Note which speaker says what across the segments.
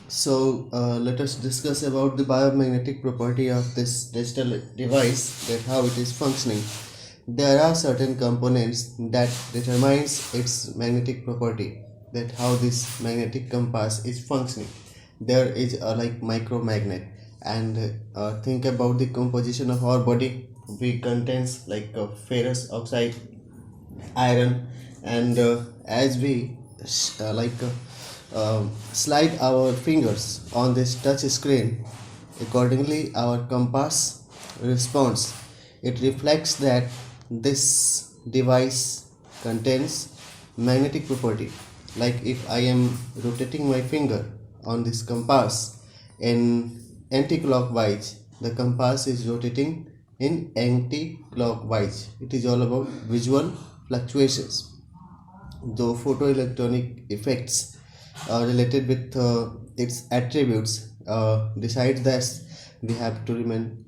Speaker 1: Let us discuss about the biomagnetic property of this digital device, that how it is functioning. There are certain components that determines its magnetic property, that how this magnetic compass is functioning. There is a like micromagnet, and think about the composition of our body. We contains like ferrous oxide, iron, and as we slide our fingers on this touch screen, accordingly our compass responds. It reflects that this device contains magnetic property. Like if I am rotating my finger on this compass in anti-clockwise, the compass is rotating in anti-clockwise. It is all about visual fluctuations. Though photoelectronic effects related with its attributes decides that we have to remain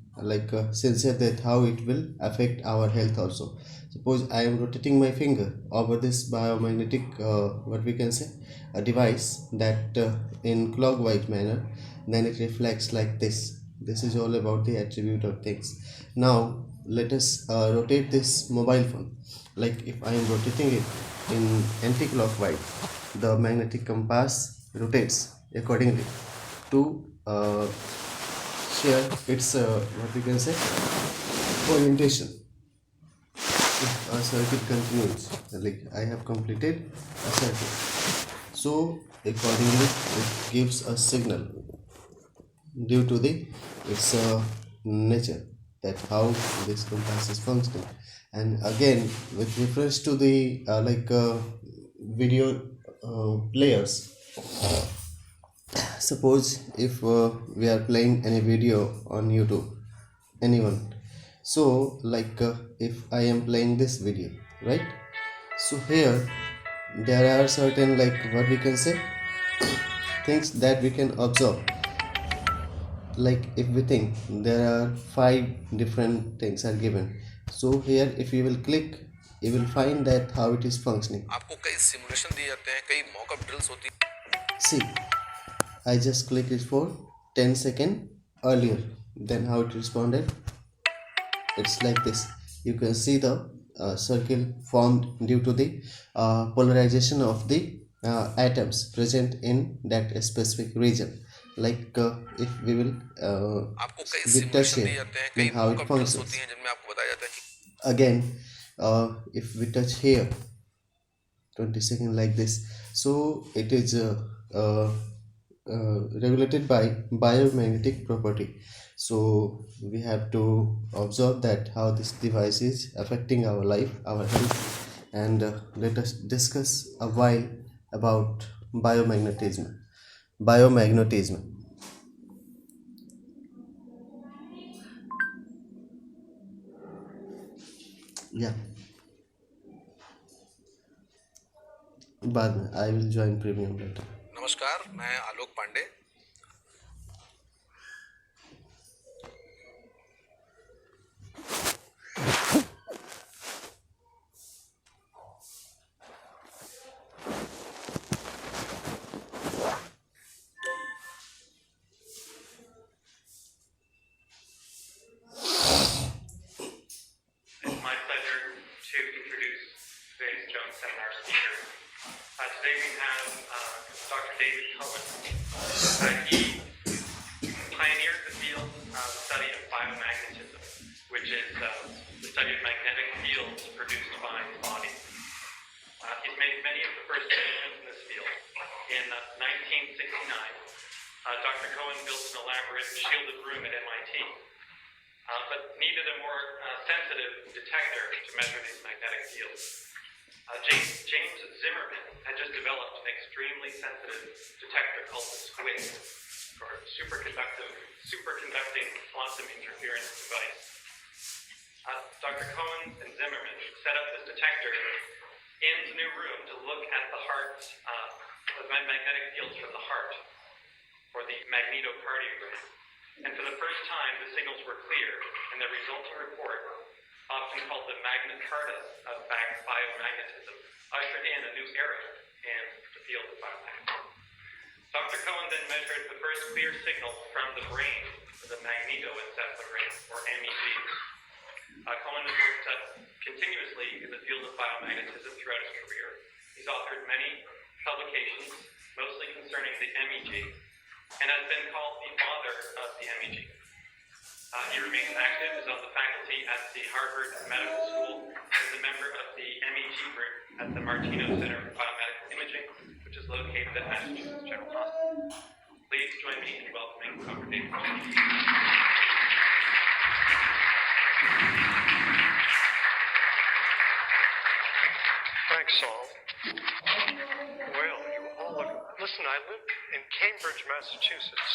Speaker 1: sincere that how it will affect our health also. Suppose I am rotating my finger over this biomagnetic what we can say a device that in clockwise manner, then it reflects like this is all about the attribute of things. Now let us rotate this mobile phone. Like if I am rotating it in anti-clockwise, the magnetic compass rotates accordingly to share its what we can say orientation. If a circuit continues, like I have completed a circuit, so accordingly it gives a signal due to the its nature, that how this compass is functioning. And again, with reference to the video players, suppose if we are playing any video on YouTube, anyone, so if I am playing this video, right? So here there are certain like what we can say things that we can observe. Like if we think there are 5 different things are given, so here if you will click, you will find that how it is functioning. आपको कई simulation दिए जाते हैं, कई mock-up drills होती हैं. See, I just clicked it for 10 seconds earlier, then how it responded, it's like this. You can see the circle formed due to the polarization of the atoms present in that specific region. Like if we will with touch here, then how it functions. Again, if we touch here 20 seconds like this, so it is regulated by biomagnetic property. So we have to observe that how this device is affecting our life, our health. And let us discuss a while about biomagnetism. Yeah, बाद में I will join premium later. नमस्कार, मैं आलोक Pandey.
Speaker 2: Today we have Dr. David Cohen. He pioneered the field of study of biomagnetism, which is the study of magnetic fields produced by the body. He's made many of the first statements in this field. In 1969, Dr. Cohen built an elaborate shielded room at MIT, but needed a more sensitive detector to measure these magnetic fields. James Zimmerman had just developed an extremely sensitive detector called the SQUID, or superconducting quantum interference device. Dr. Cohen and Zimmerman set up this detector in the new room to look at the heart, the magnetic fields from the heart, or the magnetocardiogram. And for the first time, the signals were clear, and the resulting report, often called the Magna Carta of biomagnetism, ushered in a new era in the field of biomagnetism. Dr. Cohen then measured the first clear signal from the brain to the magnetoencephalogram, or MEG. Cohen has worked continuously in the field of biomagnetism throughout his career. He's authored many publications, mostly concerning the MEG, and has been called the father of the MEG. He remains active, is on the faculty at the Harvard Medical School, and is a member of the MEG group at the Martino Center for Biomedical Imaging, which is located at Massachusetts General Hospital. Please join me in welcoming Dr. David Cohen.
Speaker 3: Thanks, Saul. Well, you all look... Listen, I live in Cambridge, Massachusetts,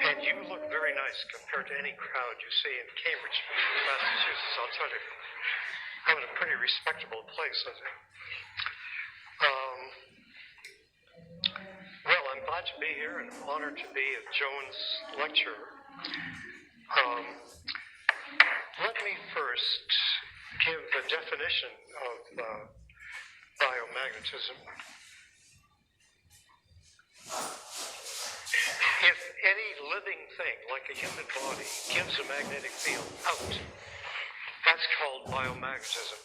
Speaker 3: and you look very nice compared to any crowd you see in Cambridge, Massachusetts, I'll tell you. I'm in a pretty respectable place, I think. Well, I'm glad to be here and I'm honored to be a Jones lecturer. Let me first give the definition of biomagnetism. If any living thing, like a human body, gives a magnetic field out, that's called biomagnetism.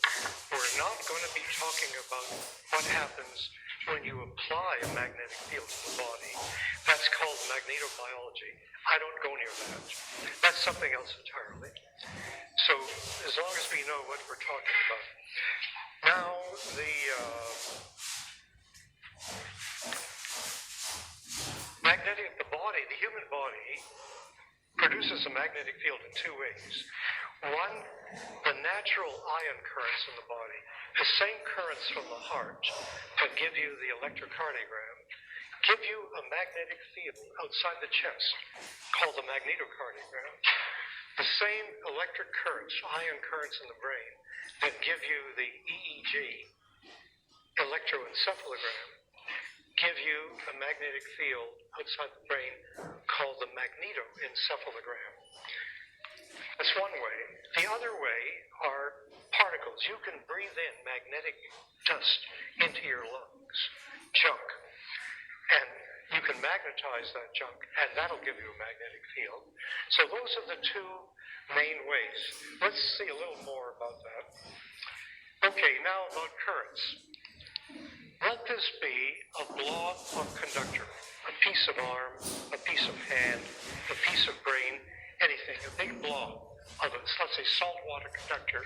Speaker 3: We're not going to be talking about what happens when you apply a magnetic field to the body. That's called magnetobiology. I don't go near that. That's something else entirely. So as long as we know what we're talking about. Now, the human body produces a magnetic field in two ways. One, the natural ion currents in the body, the same currents from the heart that give you the electrocardiogram, give you a magnetic field outside the chest called the magnetocardiogram. The same electric currents, ion currents in the brain that give you the EEG, electroencephalogram, give you a magnetic field outside the brain called the magnetoencephalogram. That's one way. The other way are particles. You can breathe in magnetic dust into your lungs, junk, and you can magnetize that junk, and that'll give you a magnetic field. So those are the two main ways. Let's see a little more about that. Okay, now about currents. Let this be a blob of conductor, a piece of arm, a piece of hand, a piece of brain, anything, a big blob of a, let's say, saltwater conductor.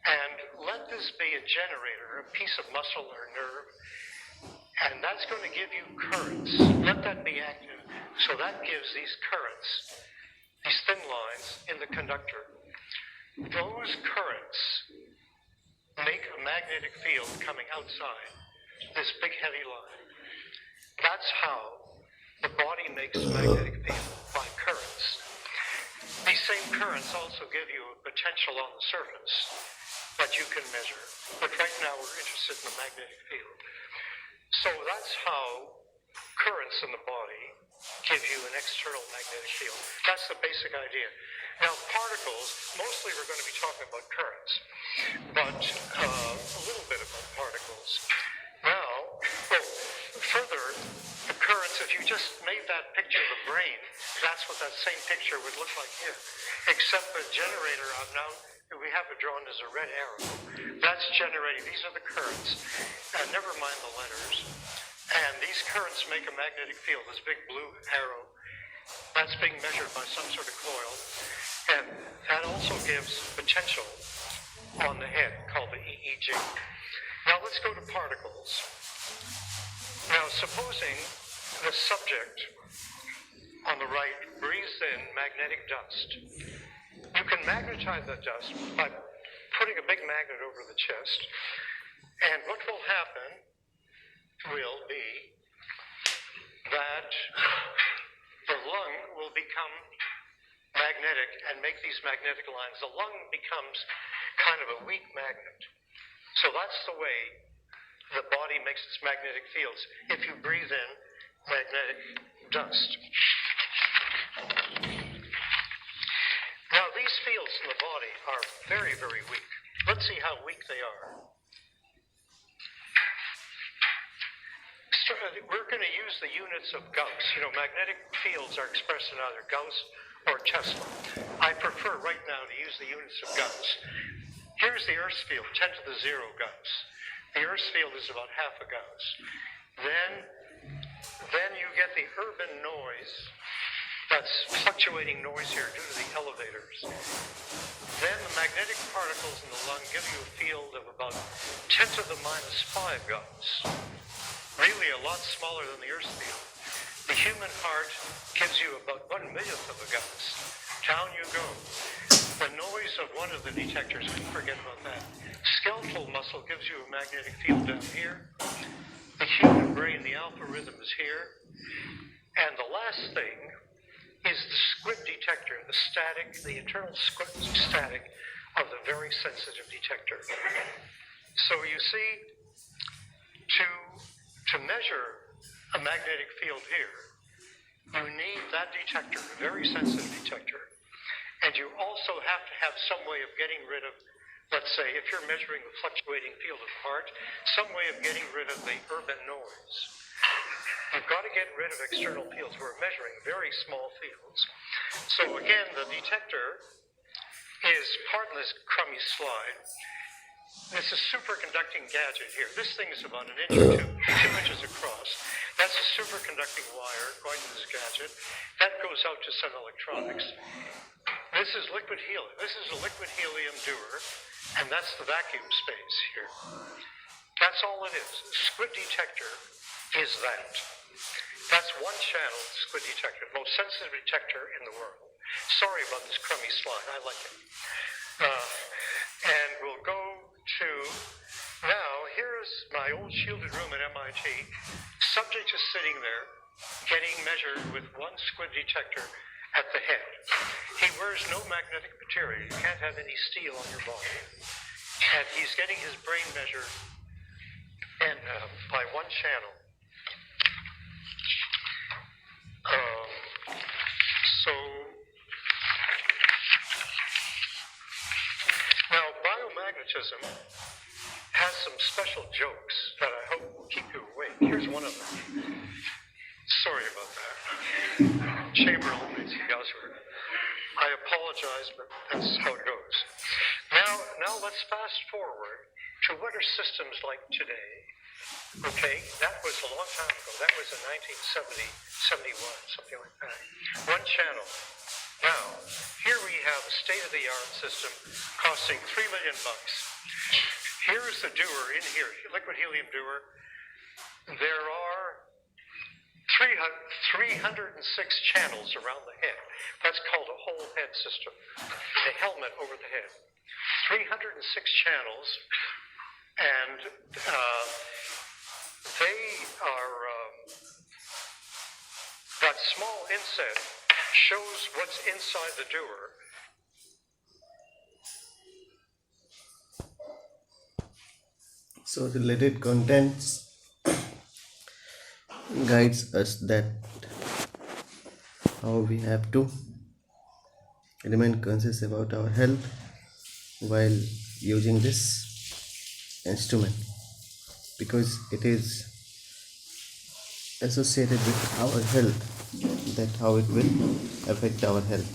Speaker 3: And let this be a generator, a piece of muscle or nerve, and that's going to give you currents. Let that be active. So that gives these currents, these thin lines in the conductor. Those currents make a magnetic field coming outside this big heavy line. That's how the body makes a magnetic field, by currents. These same currents also give you a potential on the surface that you can measure. But right now we're interested in the magnetic field. So that's how currents in the body give you an external magnetic field. That's the basic idea. Now, particles, mostly we're going to be talking about currents, but a little bit about particles. Now, further, the currents, if you just made that picture of the brain, that's what that same picture would look like here, except the generator we have it drawn as a red arrow. That's generating, these are the currents, and never mind the letters. And these currents make a magnetic field, this big blue arrow. That's being measured by some sort of coil. And that also gives potential on the head, called the EEG. Now let's go to particles. Now supposing the subject on the right breathes in magnetic dust. You can magnetize that dust by putting a big magnet over the chest. And what will happen will be that the lung will become magnetic and make these magnetic lines. The lung becomes kind of a weak magnet. So that's the way the body makes its magnetic fields if you breathe in magnetic dust. Now these fields in the body are very, very weak. Let's see how weak they are. we're going to use the units of Gauss. You know, magnetic fields are expressed in either Gauss or Tesla. I prefer right now to use the units of Gauss. Here's the Earth's field, 10 to the 0 Gauss. The Earth's field is about half a Gauss. Then you get the urban noise. That's fluctuating noise here due to the elevators. Then the magnetic particles in the lung give you a field of about 10 to the minus 5 Gauss. Really a lot smaller than the Earth's field. The human heart gives you about 1/1,000,000th of a Gauss. Down you go. The noise of one of the detectors, we forget about that. Skeletal muscle gives you a magnetic field down here. The human brain, the alpha rhythm is here. And the last thing is the squid detector, the static, the internal squid static of the very sensitive detector. So you see, to measure a magnetic field here, you need that detector, a very sensitive detector, and you also have to have some way of getting rid of, let's say, if you're measuring the fluctuating field of the heart, some way of getting rid of the urban noise. You've got to get rid of external fields. We're measuring very small fields. So again, the detector is, pardon this crummy slide, this is a superconducting gadget here. This thing is about 1 inch or 2 inches across. That's a superconducting wire going to this gadget. That goes out to some electronics. This is liquid helium. This is a liquid helium dewar, and that's the vacuum space here. That's all it is. Squid detector is that. That's one channel squid detector, the most sensitive detector in the world. Sorry about this crummy slide. I like it. And we'll go to, now here's my old shielded room at MIT. Subject is sitting there getting measured with one squid detector at the head. He wears no magnetic material. You can't have any steel on your body. And he's getting his brain measured and by one channel. So now biomagnetism has some special jokes that I hope will keep you awake. Here's one of them. Sorry about that. Chamber eliminates the Gaussian. I apologize, but that's how it goes. Now let's fast forward to what are systems like today. Okay, that was a long time ago. That was in 1970, 71, something like that. One channel. Now, here we have a state-of-the-art system costing $3 million. Here's the dewar in here, liquid helium dewar. There are 306 channels around the head. That's called a whole head system. The helmet over the head. 306 channels, and they are, that small inset shows what's inside the dewar.
Speaker 1: So related contents guides us that how we have to remain conscious about our health while using this instrument, because it is associated with our health, that how it will affect our health.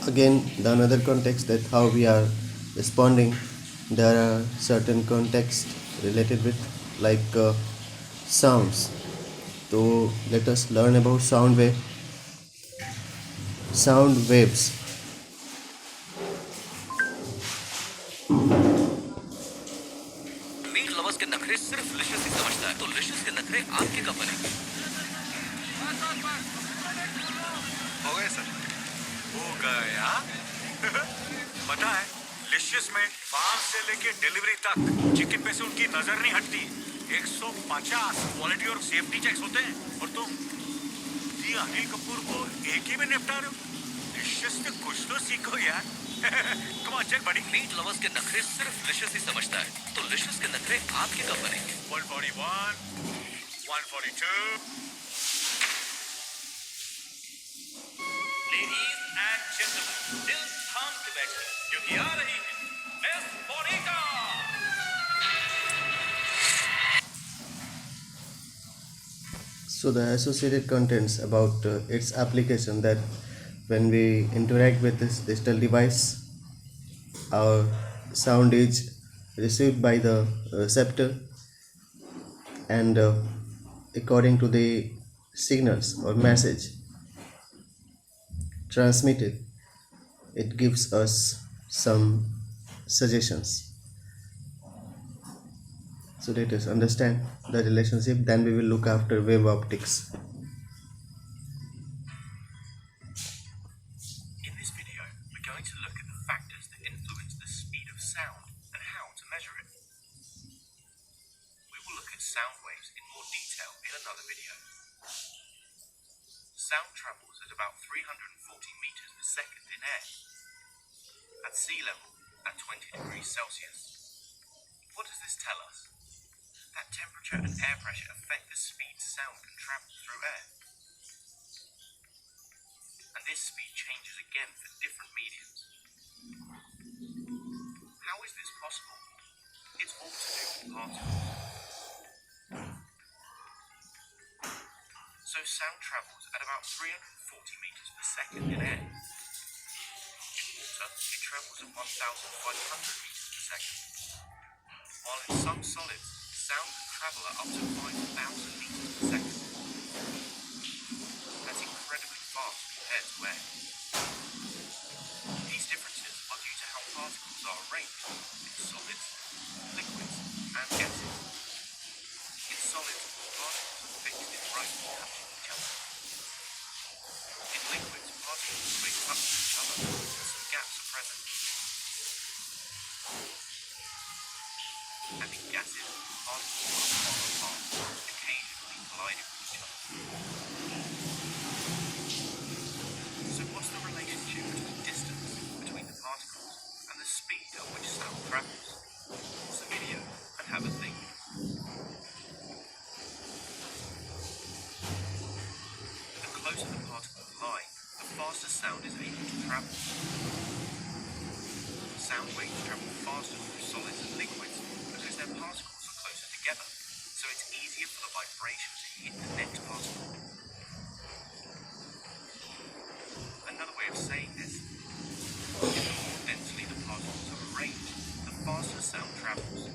Speaker 1: Again, the another context that how we are responding, there are certain contexts related with like sounds. So let us learn about sound waves.
Speaker 4: Meat lovers के नखरे सिर्फ Licious ही समझता है, तो Licious के नखरे आपके कब बनेंगे?
Speaker 5: हो गए सर, हो गया। पता है, लिशियस में फार्म से लेके डिलीवरी तक चिकन पे से उनकी नजर नहीं हटती। 150 क्वालिटी और सेफ्टी चेक्स होते हैं, और तुम ये अनिल कपूर को एक ही में निपटा रहे हो। लिशियस से कुछ तो सीखो यार। Come on, check, buddy.
Speaker 4: Meat lovers के नखरे सिर्फ लिशियस ही समझता है, तो लिशियस के नखरे आपके कब बनेंगे?
Speaker 5: 141, 142.
Speaker 4: Ladies and gentlemen, दिल थाम के बैठे, क्योंकि आ रही है miss फोनिका।
Speaker 1: So the associated contents about its application, that when we interact with this digital device, our sound is received by the receptor, and according to the signals or message transmitted, it gives us some suggestions. So let us understand the relationship, then we will look after wave optics.
Speaker 5: In this video, we're going to look at the factors that influence the speed of sound and how to measure it. We will look at sound waves in more detail in another video. Sound travels at about 340 meters per second in air, at sea level at 20 degrees Celsius. What does this tell us? That temperature and air pressure affect the speed sound can travel through air. And this speed changes again for different mediums. How is this possible? It's all to do with particles. So sound travels at about 340 meters per second in air. In water, it travels at 1,500 meters per second. While in some solids, sound can travel at up to 5,000 meters per second. That's incredibly fast compared to air. These differences are due to how particles are arranged in solids, liquids, and gases. In solids, particles are fixed in rows touching each other. In liquids, particles may touch each other, and some gaps are present. And in gases, particles are far apart, occasionally colliding with each other. So what's the relationship between distance between the particles and the speed at which sound travels? Pause the video and have a think. The closer the particles lie, the faster sound is able to travel. Sound waves travel faster through solids and liquids because their particles are closer together, so it's easier for the vibration to hit the next particle. Another way of saying this, the more densely the particles are arranged, the faster sound travels.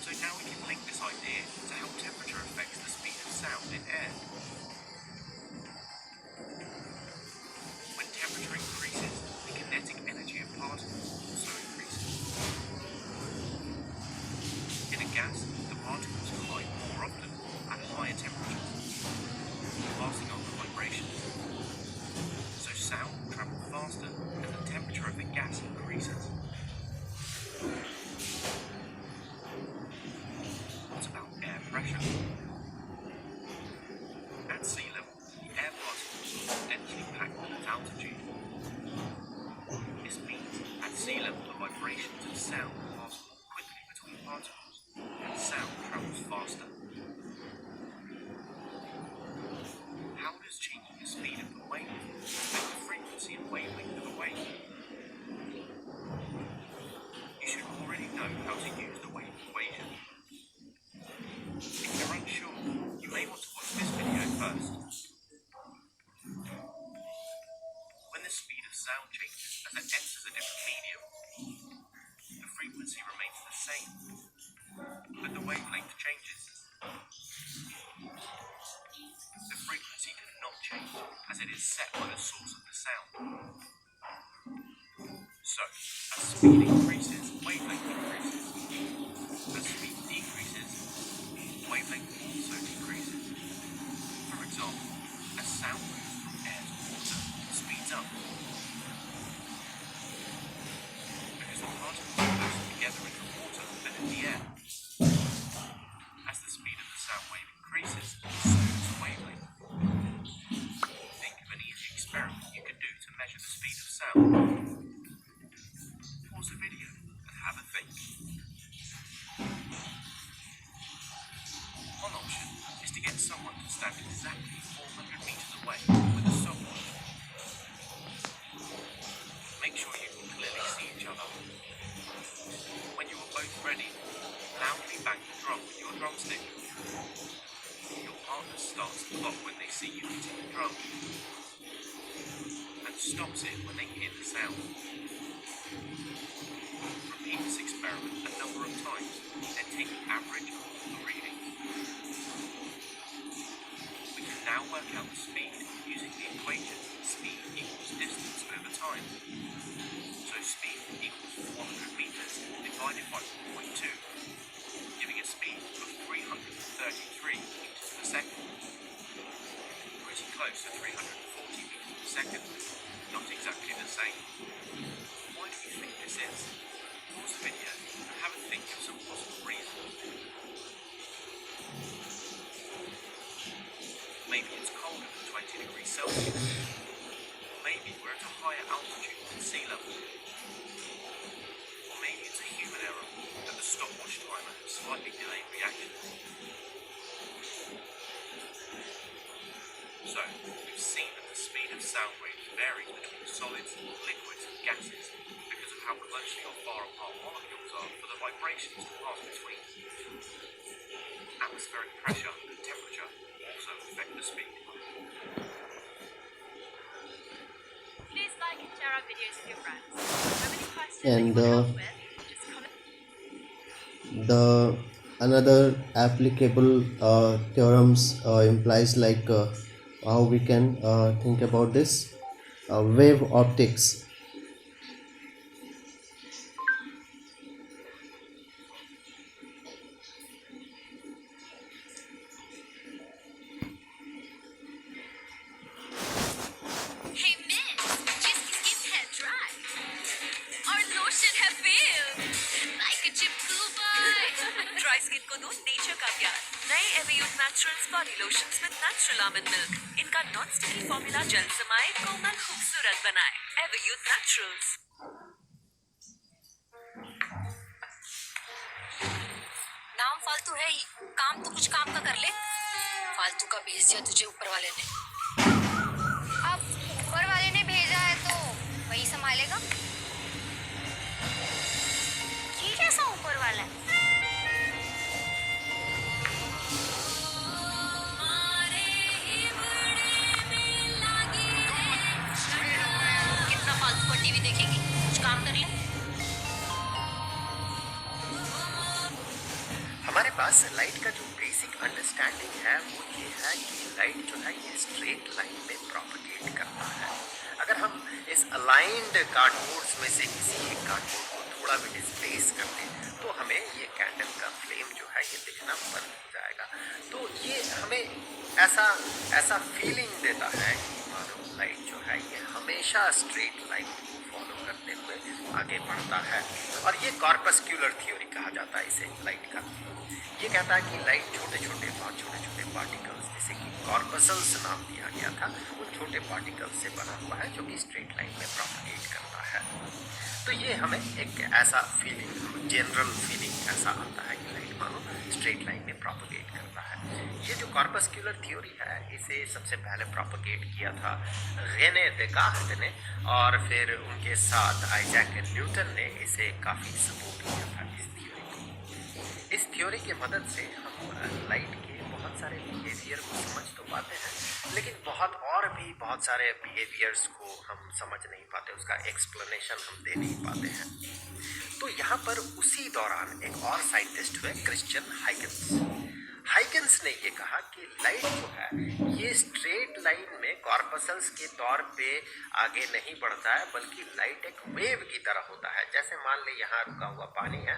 Speaker 5: So now we can link this idea to how temperature affects the speed of sound in air. When temperature increases, the kinetic energy of particles also increases. In a gas, the particles collide more often at higher temperatures, passing on the vibrations. So sound will travel faster as the temperature of the gas increases. What about air pressure? At sea level, the air particles are more densely packed than at altitude. This means at sea level the vibrations of sound pass more quickly between particles, and sound travels faster. How does changing the speed of the wave affect the frequency and wavelength of a wave? You should already know how to use the wave equation. If you're unsure, you may want to watch this video first. When the speed of sound changes as it enters a different medium, the frequency remains the same, but the wavelength changes. The frequency cannot change as it is set by the source of the sound. So, as speed increases, wavelength increases. As speed decreases, wavelength also decreases. For example, as sound moves from air to water, it speeds up. Because the particles are closer together in the water than in the air. As the speed of the sound wave increases, so does the wavelength. Think of an easy experiment you could do to measure the speed of sound. Pause the video and have a think. One option is to get someone to stand exactly 400 meters away with a stopwatch. Make sure you can clearly see each other. When you are both ready, loudly bang the drum with your drumstick. that starts the clock when they see you hitting the drum, and stops it when they hear the sound. Repeat this experiment a number of times, then take the average of the reading. We can now work out the speed using the equation speed equals distance over time. So speed equals 400 meters divided by 4.2, giving a speed of 333 meters per second. Pretty close to 340 meters per second, not exactly the same. Why do you think this is? Pause the video and have a think of some possible reasons. Maybe it's colder than 20 degrees Celsius. Maybe we're at a higher altitude than sea level. Or maybe it's a human error that the stopwatch timer has slightly delayed reaction. So, we've seen that the speed of sound waves varies between solids, liquids and gases because of how closely or far apart molecules are for the vibrations to pass between. Atmospheric pressure and temperature also affect the speed.
Speaker 6: Please like and share our videos with your friends. If you have any questions
Speaker 1: And
Speaker 6: that you want help with, just comment.
Speaker 1: the another applicable theorems implies like how we can think about this wave optics.
Speaker 6: Hey miss, जिसकी skin है dry और lotion है failed, like a चिपकू boy. Dry skin को दो nature का प्यार. नए EverYuth naturals body lotions with natural almond milk. इनका नॉन स्टिकी फॉर्मूला जल्द समाए, कोमल खूबसूरत बनाए. EverYuth naturals. नाम फालतू है ही, काम तो कुछ काम का कर ले. फालतू का भेज दिया तुझे ऊपर वाले ने. अब ऊपर वाले ने भेजा है तो वही संभालेगा. ये कैसा ऊपर वाला है? कितना फालतू का टीवी देखेगी? कुछ काम कर ले.
Speaker 7: हमारे पास लाइट का जो बेसिक अंडरस्टैंडिंग है वो ये है कि लाइट जो है ये स्ट्रेट लाइन में प्रोपगेट करता है. अगर हम इस अलाइंड कार्डबोर्ड्स में से किसी एक कार्डबोर्ड को थोड़ा भी डिस्प्लेस कर दें तो हमें ये कैंडल का फ्लेम जो है ये दिखना बंद हो जाएगा. तो ये हमें ऐसा फीलिंग देता है कि मानो लाइट जो है ये हमेशा स्ट्रेट लाइन को फॉलो करते हुए आगे बढ़ता है. और ये कॉर्पस्क्यूलर थ्योरी कहा जाता है इसे लाइट का. ये कहता है कि लाइट छोटे छोटे पार्टिकल्स जैसे कि कॉर्पसल्स नाम दिया गया था उन छोटे पार्टिकल्स से बना हुआ है जो कि स्ट्रेट लाइन में प्रोपगेट करता है. तो ये हमें एक ऐसा फीलिंग जनरल फीलिंग ऐसा आता है कि लाइट मानो स्ट्रेट लाइन में प्रोपगेट करता है. ये जो कॉर्पस्क्यूलर थ्योरी है इसे सबसे पहले प्रोपगेट किया था रेने डेकार्ट ने और फिर उनके साथ आइजैक न्यूटन ने इसे काफ़ी सपोर्ट किया था इस थ्योरी को. इस थ्योरी की मदद से हम लाइट के बहुत सारे बिहेवियर को समझ तो पाते हैं लेकिन बहुत सारे बिहेवियर्स को हम समझ नहीं पाते, उसका एक्सप्लेनेशन हम दे नहीं पाते हैं. तो यहाँ पर उसी दौरान एक और साइंटिस्ट हुए क्रिश्चियन हाइगन्स ने ये कहा कि लाइट जो है ये स्ट्रेट लाइन में कॉर्पसल्स के तौर पे आगे नहीं बढ़ता है बल्कि लाइट एक वेव की तरह होता है. जैसे मान ले यहाँ रुका हुआ पानी है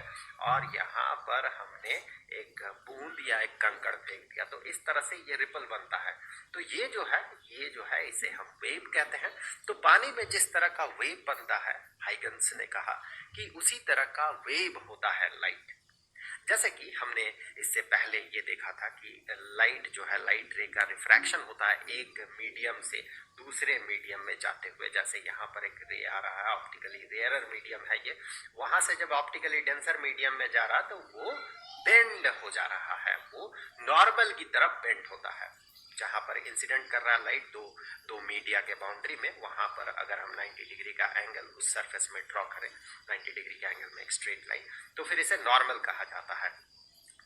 Speaker 7: और यहाँ पर हमने एक बूंद या एक कंकड़ फेंक दिया तो इस तरह से ये रिपल बनता है. तो ये जो है इसे हम वेव कहते हैं. तो पानी में जिस तरह का वेव बनता है हाइगन्स ने कहा कि उसी तरह का वेव होता है लाइट. जैसे कि हमने इससे पहले ये देखा था कि लाइट जो है लाइट रे का रिफ्रैक्शन होता है एक मीडियम से दूसरे मीडियम में जाते हुए. जैसे यहाँ पर एक रे आ रहा है, ऑप्टिकली रेयरर मीडियम है ये, वहां से जब ऑप्टिकली डेंसर मीडियम में जा रहा तो वो बेंड हो जा रहा है, वो नॉर्मल की तरफ बेंड होता है. जहाँ पर इंसिडेंट कर रहा है लाइट दो मीडिया के बाउंड्री में, वहां पर अगर हम 90 डिग्री का एंगल उस सरफेस में ड्रॉ करें 90 डिग्री के एंगल में एक स्ट्रेट लाइन तो फिर इसे नॉर्मल कहा जाता है.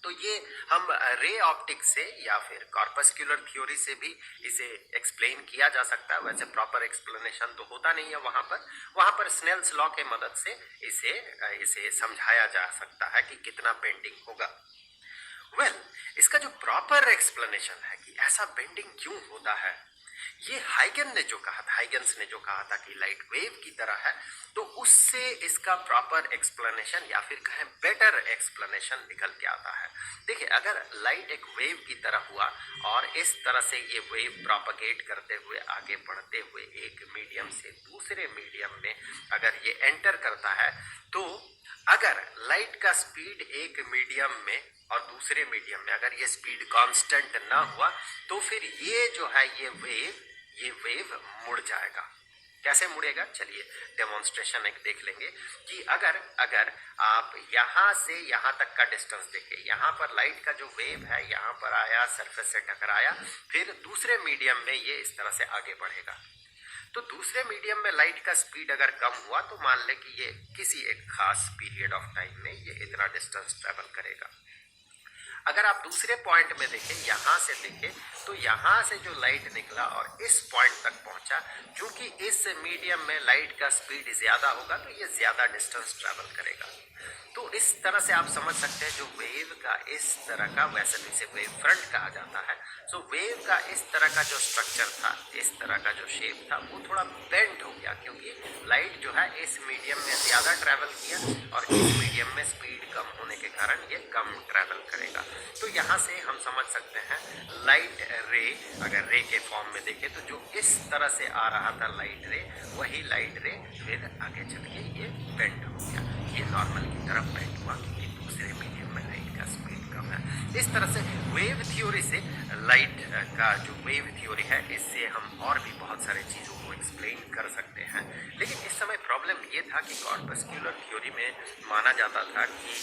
Speaker 7: तो ये हम रे ऑप्टिक्स से या फिर कॉर्पस्कुलर थ्योरी से भी इसे एक्सप्लेन किया जा सकता है। वैसे प्रॉपर एक्सप्लेनेशन तो होता नहीं है वहां पर स्नेल्स लॉ के मदद से इसे समझाया जा सकता है कि कितना बेंडिंग होगा। इसका जो प्रॉपर एक्सप्लेनेशन है कि ऐसा बेंडिंग क्यों होता है, ये हाइगन्स ने जो कहा था कि लाइट वेव की तरह है, तो उससे इसका प्रॉपर एक्सप्लेनेशन या फिर कहें बेटर एक्सप्लेनेशन निकल के आता है। देखिए, अगर लाइट एक वेव की तरह हुआ और इस तरह से ये वेव प्रोपगेट करते हुए आगे बढ़ते हुए एक मीडियम से दूसरे मीडियम में अगर ये एंटर करता है, तो अगर लाइट का स्पीड एक मीडियम में और दूसरे मीडियम में अगर ये स्पीड कांस्टेंट ना हुआ, तो फिर ये जो है ये वेव मुड़ जाएगा। कैसे मुड़ेगा, चलिए डेमोन्स्ट्रेशन एक देख लेंगे कि अगर आप यहाँ से यहाँ तक का डिस्टेंस देखें, यहाँ पर लाइट का जो वेव है यहाँ पर आया, सरफेस से टकराया, फिर दूसरे मीडियम में ये इस तरह से आगे बढ़ेगा। तो दूसरे मीडियम में लाइट का स्पीड अगर कम हुआ तो मान ले कि ये किसी एक खास पीरियड ऑफ टाइम में ये इतना डिस्टेंस ट्रेवल करेगा। अगर आप दूसरे पॉइंट में देखें, यहाँ से देखें, तो यहाँ से जो लाइट निकला और इस पॉइंट तक पहुंचा, क्योंकि इस मीडियम में लाइट का स्पीड ज्यादा होगा तो ये ज्यादा डिस्टेंस ट्रेवल करेगा। तो इस तरह से आप समझ सकते हैं जो वेव का इस तरह का, वैसे भी इसे वेव फ्रंट कहा जाता है, सो वेव का इस तरह का जो स्ट्रक्चर था, इस तरह का जो शेप था, वो थोड़ा बेंड हो गया क्योंकि लाइट जो है इस मीडियम में ज्यादा ट्रेवल किया और इस मीडियम में स्पीड कम होने के कारण ये कम ट्रेवल करेगा। तो यहाँ से हम समझ सकते हैं लाइट रे, अगर रे के फॉर्म में देखें तो जो इस तरह से आ रहा था लाइट रे, वही लाइट रे फिर आगे चल के ये बेंड हो गया, ये नॉर्मल की तरफ बेंड हुआ क्योंकि दूसरे मीडियम में लाइट का स्पीड कम है। इस तरह से वेव थ्योरी से, लाइट का जो वेव थ्योरी है, इससे हम और भी बहुत सारे चीज़ों को एक्सप्लेन कर सकते हैं। लेकिन इस समय प्रॉब्लम ये था कि कॉर्पस्कुलर थ्योरी में माना जाता था कि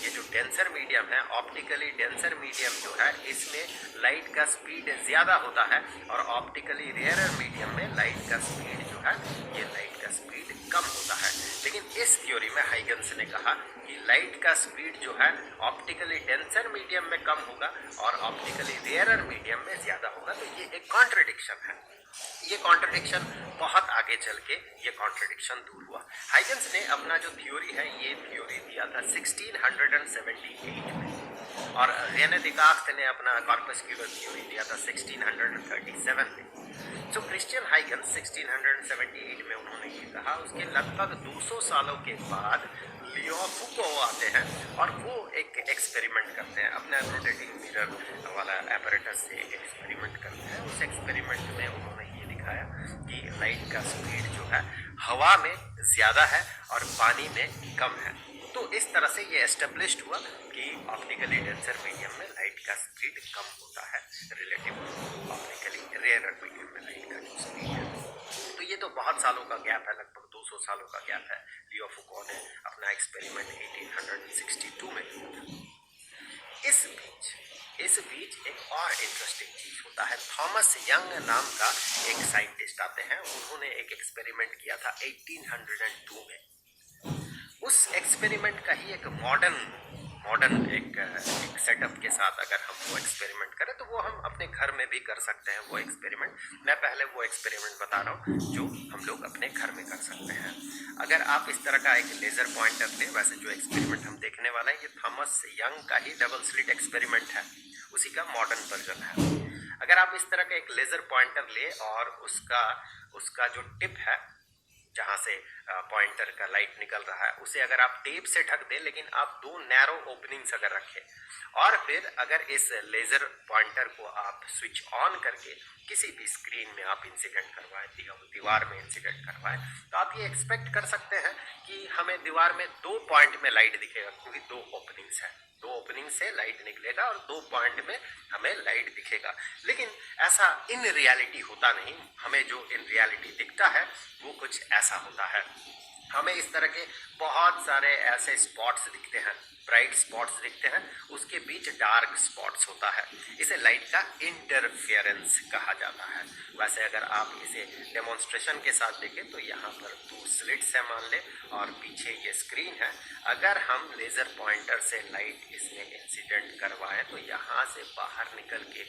Speaker 7: ये जो डेंसर मीडियम है, ऑप्टिकली डेंसर मीडियम जो है, इसमें लाइट का स्पीड ज़्यादा होता है और ऑप्टिकली रेयरर मीडियम में लाइट का स्पीड जो है, ये लाइट का स्पीड कम होता है। लेकिन इस थ्योरी में हाइगन्स ने कहा कि लाइट का स्पीड जो है ऑप्टिकली डेंसर मीडियम में कम होगा और ऑप्टिकली रेयरर मीडियम में ज्यादा होगा। तो ये एक कॉन्ट्रडिक्शन है। ये कॉन्ट्रडिक्शन बहुत आगे चल के ये कॉन्ट्रडिक्शन दूर हुआ। हाइगन्स ने अपना जो थ्योरी है, ये थ्योरी दिया था 1678 में और रेने डिकार्त ने अपना कॉर्पस्कुलर थ्योरी दिया था 1637 में। तो क्रिश्चियन हाइगन्स 1678 में उन्होंने ये कहा, उसके लगभग 200 सालों के बाद लियो फुको आते हैं और वो एक एक्सपेरिमेंट करते हैं, अपना रोटेटिंग मिरर वाला एपरेटस से एक एक्सपेरिमेंट करते हैं। उस एक्सपेरिमेंट में उन्होंने ये दिखाया कि लाइट का स्पीड जो है हवा में ज़्यादा है और पानी में कम है। तो इस तरह से ये एस्टेब्लिश्ड हुआ कि ऑप्टिकली डेंसर मीडियम में लाइट का स्पीड कम होता है रिलेटिव ऑप्टिकली रेयरर मीडियम में लाइट का जो स्पीड है। तो ये तो बहुत सालों का गैप है, लगभग 200 सालों का गैप है। लियो फुको ने अपना एक्सपेरिमेंट 1862 में किया था। इस बीच एक और इंटरेस्टिंग चीज होता है। थॉमस यंग नाम का एक साइंटिस्ट आते हैं, उन्होंने एक एक्सपेरिमेंट किया था 1802 में। उस एक्सपेरिमेंट का ही एक मॉडर्न एक सेटअप के साथ अगर हम वो एक्सपेरिमेंट करें तो वो हम अपने घर में भी कर सकते हैं। वो एक्सपेरिमेंट मैं पहले वो एक्सपेरिमेंट बता रहा हूँ जो हम लोग अपने घर में कर सकते हैं। अगर आप इस तरह का एक लेजर पॉइंटर लें, वैसे जो एक्सपेरिमेंट हम देखने वाला है ये थॉमस यंग का ही डबल स्लिट एक्सपेरिमेंट है, उसी का मॉडर्न वर्जन है। अगर आप इस तरह का एक लेजर पॉइंटर ले और उसका जो टिप है जहाँ से पॉइंटर का लाइट निकल रहा है, उसे अगर आप टेप से ढक दें, लेकिन आप 2 नैरो ओपनिंग्स अगर रखें और फिर अगर इस लेजर पॉइंटर को आप स्विच ऑन करके किसी भी स्क्रीन में आप इंसिडेंट करवाएं, दीवार में इंसिडेंट करवाएं, तो आप ये एक्सपेक्ट कर सकते हैं कि हमें दीवार में 2 पॉइंट में लाइट दिखेगा क्योंकि 2 ओपनिंग्स है, 2 ओपनिंग से लाइट निकलेगा और 2 पॉइंट में हमें लाइट दिखेगा। लेकिन ऐसा इन रियलिटी होता नहीं, हमें जो इन रियलिटी दिखता है वो कुछ ऐसा होता है। हमें इस तरह के बहुत सारे ऐसे स्पॉट्स दिखते हैं, ब्राइट स्पॉट्स दिखते हैं, उसके बीच डार्क स्पॉट्स होता है। इसे लाइट का इंटरफेरेंस कहा जाता है। वैसे अगर आप इसे डेमोन्स्ट्रेशन के साथ देखें तो यहाँ पर 2 स्लिट्स है मान ले, और पीछे ये स्क्रीन है। अगर हम लेजर पॉइंटर से लाइट इसमें इंसिडेंट करवाएं तो यहाँ से बाहर निकल के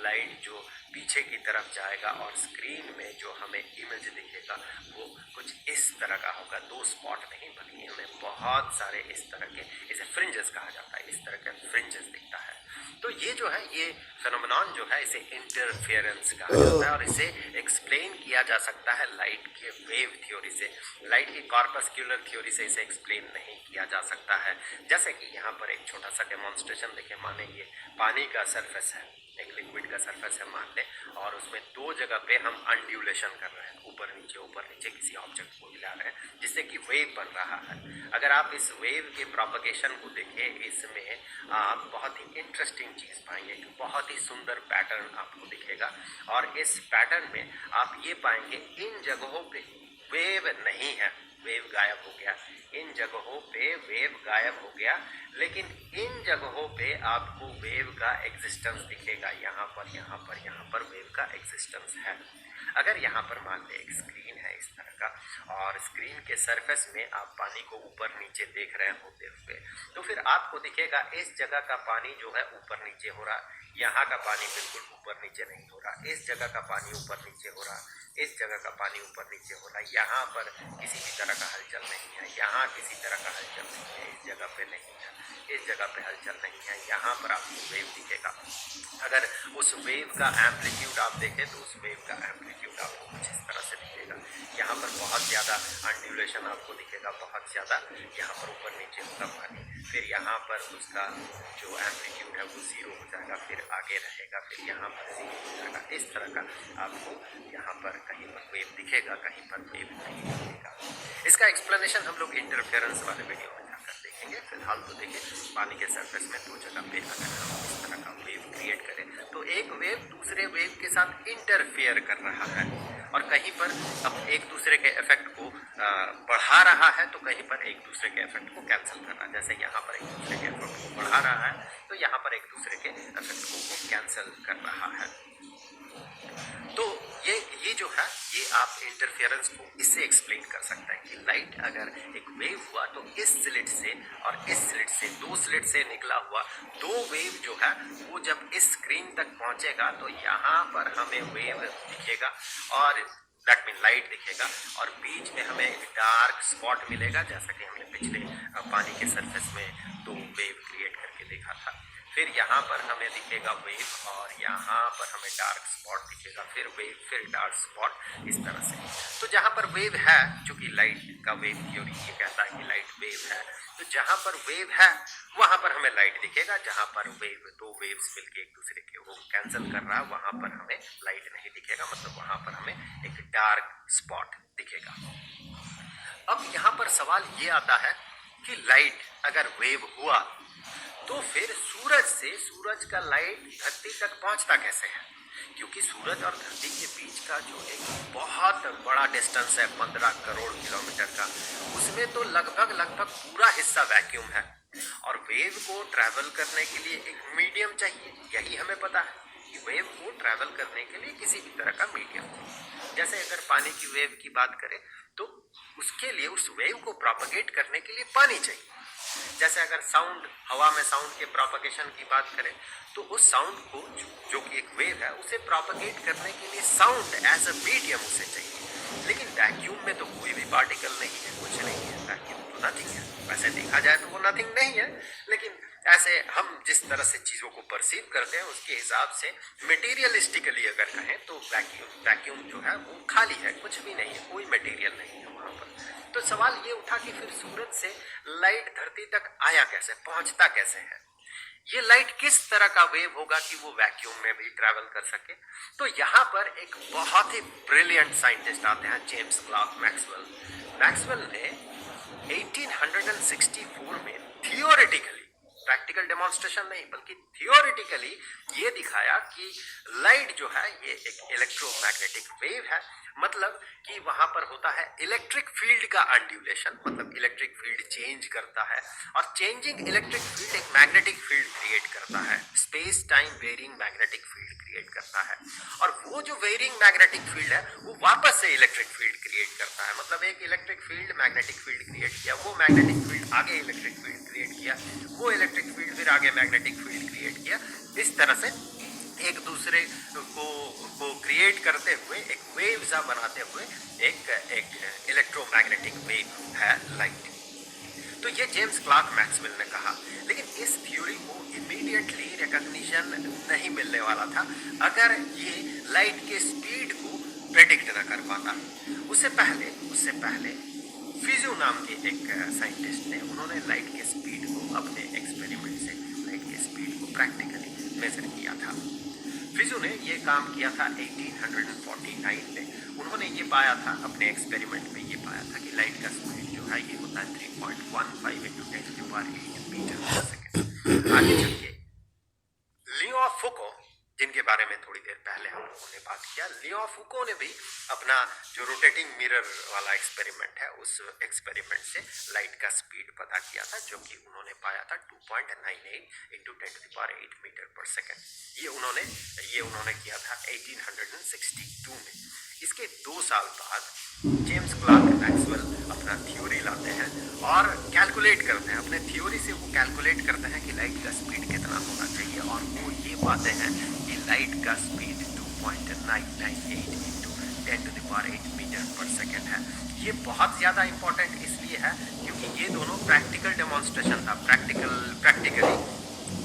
Speaker 7: लाइट जो पीछे की तरफ जाएगा और स्क्रीन में जो हमें इमेज दिखेगा वो कुछ इस तरह का होगा। 2 स्पॉट नहीं बल्कि हमें बहुत सारे इस तरह के, इसे फ्रिंजेस कहा जाता है, इस तरह के फ्रिंजेस दिखता है। तो ये जो है, ये फेनोमेनॉन जो है इसे इंटरफेरेंस कहा जाता है और इसे एक्सप्लेन किया जा सकता है लाइट के वेव थ्योरी से। लाइट की कॉर्पस्क्यूलर थ्योरी से इसे एक्सप्लेन नहीं किया जा सकता है। जैसे कि यहाँ पर एक छोटा सा डेमोन्स्ट्रेशन देखें। माने ये पानी का सरफेस है, एक लिक्विड का सरफेस है मान ले, और उसमें 2 जगह पे हम अनड्यूलेशन कर रहे हैं, ऊपर नीचे किसी ऑब्जेक्ट को हिला रहे हैं जिससे कि वेव बन रहा है। अगर आप इस वेव के प्रोपगेशन को देखें, इसमें आप बहुत ही इंटरेस्टिंग चीज पाएंगे, एक बहुत ही सुंदर पैटर्न आपको दिखेगा। और इस पैटर्न में आप ये पाएंगे इन जगहों पे वेव नहीं है, वेव गायब हो गया। इन जगहों पे वेव गायब हो गया, लेकिन इन जगहों पे आपको वेव का एग्जिस्टेंस दिखेगा। यहाँ पर वेव का एग्जिस्टेंस है। अगर यहाँ पर मान ले एक स्क्रीन है इस तरह का, और स्क्रीन के सरफेस में आप पानी को ऊपर नीचे देख रहे होते हुए, तो फिर आपको दिखेगा इस जगह का पानी जो है ऊपर नीचे हो रहा, यहाँ का पानी बिल्कुल ऊपर नीचे नहीं हो रहा, इस जगह का पानी ऊपर नीचे हो रहा, इस जगह का पानी ऊपर नीचे हो रहा, यहाँ पर किसी भी तरह का हलचल नहीं है, यहाँ किसी तरह का हलचल नहीं है, इस जगह पे नहीं है, इस जगह पे हलचल नहीं है, यहाँ पर आपको वेव दिखेगा। अगर उस वेव का एम्पलीट्यूड आप देखें तो उस वेव का एम्पलीट्यूड आपको कुछ इस तरह से दिखेगा। यहाँ पर बहुत ज़्यादा अनड्यूलेशन आपको दिखेगा, बहुत ज़्यादा यहाँ पर ऊपर नीचे होगा पानी, फिर यहाँ पर उसका जो एम्पलीट्यूड है वो 0 हो जाएगा, फिर आगे रहेगा, फिर यहाँ पर 0 हो जाएगा। इस तरह का आपको यहाँ पर कहीं पर वेव दिखेगा, कहीं पर वेव नहीं दिखेगा। इसका एक्सप्लेनेशन हम लोग इंटरफेरेंस वाले वीडियो में जाकर देखेंगे। फिलहाल तो देखिए, पानी के सरफेस में 2 जगह पे अगर हम इस तरह का वेव क्रिएट करें तो एक वेव दूसरे वेव के साथ इंटरफेयर कर रहा है, और कहीं पर अब एक दूसरे के इफेक्ट को बढ़ा रहा है, तो कहीं पर एक दूसरे के इफेक्ट को कैंसिल कर रहा है। जैसे यहाँ पर एक दूसरे के इफेक्ट को बढ़ा रहा है, तो यहाँ पर एक दूसरे के इफेक्ट को कैंसिल कर रहा है। तो ये जो है, ये आप इंटरफेरेंस को इससे एक्सप्लेन कर सकते हैं कि लाइट अगर एक वेव हुआ तो इस स्लिट से और इस स्लिट से, 2 स्लिट से निकला हुआ 2 वेव जो है वो जब इस स्क्रीन तक पहुंचेगा तो यहाँ पर हमें वेव दिखेगा, और दैट मीन लाइट दिखेगा, और बीच में हमें एक डार्क स्पॉट मिलेगा, जैसा कि हमने पिछले पानी के सरफेस में 2 वेव क्रिएट करके देखा था। फिर यहाँ पर हमें दिखेगा वेव, और यहाँ पर हमें डार्क स्पॉट दिखेगा, फिर वेव, फिर डार्क स्पॉट, इस तरह से। तो जहाँ पर वेव है, चूंकि लाइट का वेव थ्योरी ये कहता है कि लाइट वेव है, तो जहाँ पर वेव है वहाँ पर हमें लाइट दिखेगा। जहाँ पर वेव, 2 वेव्स मिलके एक दूसरे के वो कैंसिल कर रहा है, वहाँ पर हमें लाइट नहीं दिखेगा, मतलब वहाँ पर हमें एक डार्क स्पॉट दिखेगा। अब यहाँ पर सवाल ये आता है कि लाइट अगर वेव हुआ तो फिर सूरज का लाइट धरती तक पहुंचता कैसे है? क्योंकि सूरज और धरती के बीच का जो एक बहुत बड़ा डिस्टेंस है, 15 करोड़ किलोमीटर का, उसमें तो लगभग पूरा हिस्सा वैक्यूम है, और वेव को ट्रैवल करने के लिए एक मीडियम चाहिए। यही हमें पता है कि वेव को ट्रैवल करने के लिए किसी भी तरह का मीडियम चाहिए। जैसे अगर पानी की वेव की बात करें तो उसके लिए, उस वेव को प्रोपगेट करने के लिए पानी चाहिए। जैसे अगर साउंड, हवा में साउंड के प्रोपगेशन की बात करें तो उस साउंड को, जो कि एक वेव है, उसे प्रोपगेट करने के लिए साउंड एज अ मीडियम उसे चाहिए। लेकिन वैक्यूम में तो कोई भी पार्टिकल नहीं है, कुछ नहीं है, वैक्यूम तो नथिंग है। वैसे देखा जाए तो वो नथिंग नहीं है, लेकिन ऐसे हम जिस तरह से चीजों को परसीव करते हैं उसके हिसाब से मटेरियलिस्टिकली अगर कहें तो वैक्यूम जो है वो खाली है, कुछ भी नहीं है, कोई मटेरियल नहीं है वहां पर। तो सवाल ये उठा कि फिर सूरज से लाइट धरती तक आया कैसे, पहुंचता कैसे है? ये लाइट किस तरह का वेव होगा कि वो वैक्यूम में भी ट्रैवल कर सके? तो यहाँ पर एक बहुत ही ब्रिलियंट साइंटिस्ट आते हैं, जेम्स क्लर्क मैक्सवेल। मैक्सवेल ने 1864 में थियोरेटिकली प्रैक्टिकल डेमोन्स्ट्रेशन नहीं बल्कि थियोरिटिकली ये दिखाया कि लाइट जो है ये एक इलेक्ट्रोमैग्नेटिक वेव है, मतलब कि वहां पर होता है इलेक्ट्रिक फील्ड का अनड्यूलेशन, मतलब इलेक्ट्रिक फील्ड चेंज करता है और चेंजिंग इलेक्ट्रिक फील्ड एक मैग्नेटिक फील्ड क्रिएट करता है, space time varying magnetic field create करता है, और वो जो वेरिंग मैग्नेटिक फील्ड है वो वापस से इलेक्ट्रिक फील्ड क्रिएट करता है, मतलब एक electric field magnetic field create किया, वो मैग्नेटिक फील्ड आगे इलेक्ट्रिक फील्ड क्रिएट किया, वो इलेक्ट्रिक फील्ड फिर आगे मैग्नेटिक फील्ड क्रिएट किया। इस तरह से एक दूसरे को क्रिएट करते हुए एक वेव सा बनाते हुए एक इलेक्ट्रोमैग्नेटिक वेव है लाइट। तो ये जेम्स क्लार्क मैक्सवेल ने कहा, लेकिन इस थ्योरी को इमीडिएटली रिकॉग्निशन नहीं मिलने वाला था अगर ये लाइट के स्पीड को प्रेडिक्ट न कर पाता। उससे पहले फिजू नाम के एक साइंटिस्ट ने उन्होंने लाइट के स्पीड को अपने एक्सपेरिमेंट से लाइट के स्पीड को प्रैक्टिकली मेजर किया था। फिजू ने ये काम किया था 1849 में। उन्होंने ये पाया था अपने एक्सपेरिमेंट में, ये पाया था कि लाइट का स्पीड जो है ये होता है 3.15 × 10⁸ मीटर पर सेकेंड। आगे चल के लियो फुको, जिनके बारे में थोड़ी देर पहले हम लोगों ने बात किया, लियो फुको ने भी अपना जो रोटेटिंग मिरर वाला एक्सपेरिमेंट है उस एक्सपेरिमेंट से लाइट का स्पीड पता किया था, जो कि उन्होंने पाया था 2.98 × 10⁸ मीटर पर सेकेंड। ये उन्होंने किया था 1862 में। इसके 2 साल बाद जेम्स क्लार्क मैक्सवेल अपना थ्योरी लाते हैं और कैलकुलेट करते हैं, अपने थ्योरी से वो कैलकुलेट करते हैं कि लाइट का स्पीड कितना होना चाहिए, और वो ये पाते हैं कि लाइट का स्पीड 2.998 × 10⁸ मीटर पर सेकेंड है। ये बहुत ज़्यादा इंपॉर्टेंट इसलिए है क्योंकि ये दोनों प्रैक्टिकल डेमोन्स्ट्रेशन था, प्रैक्टिकली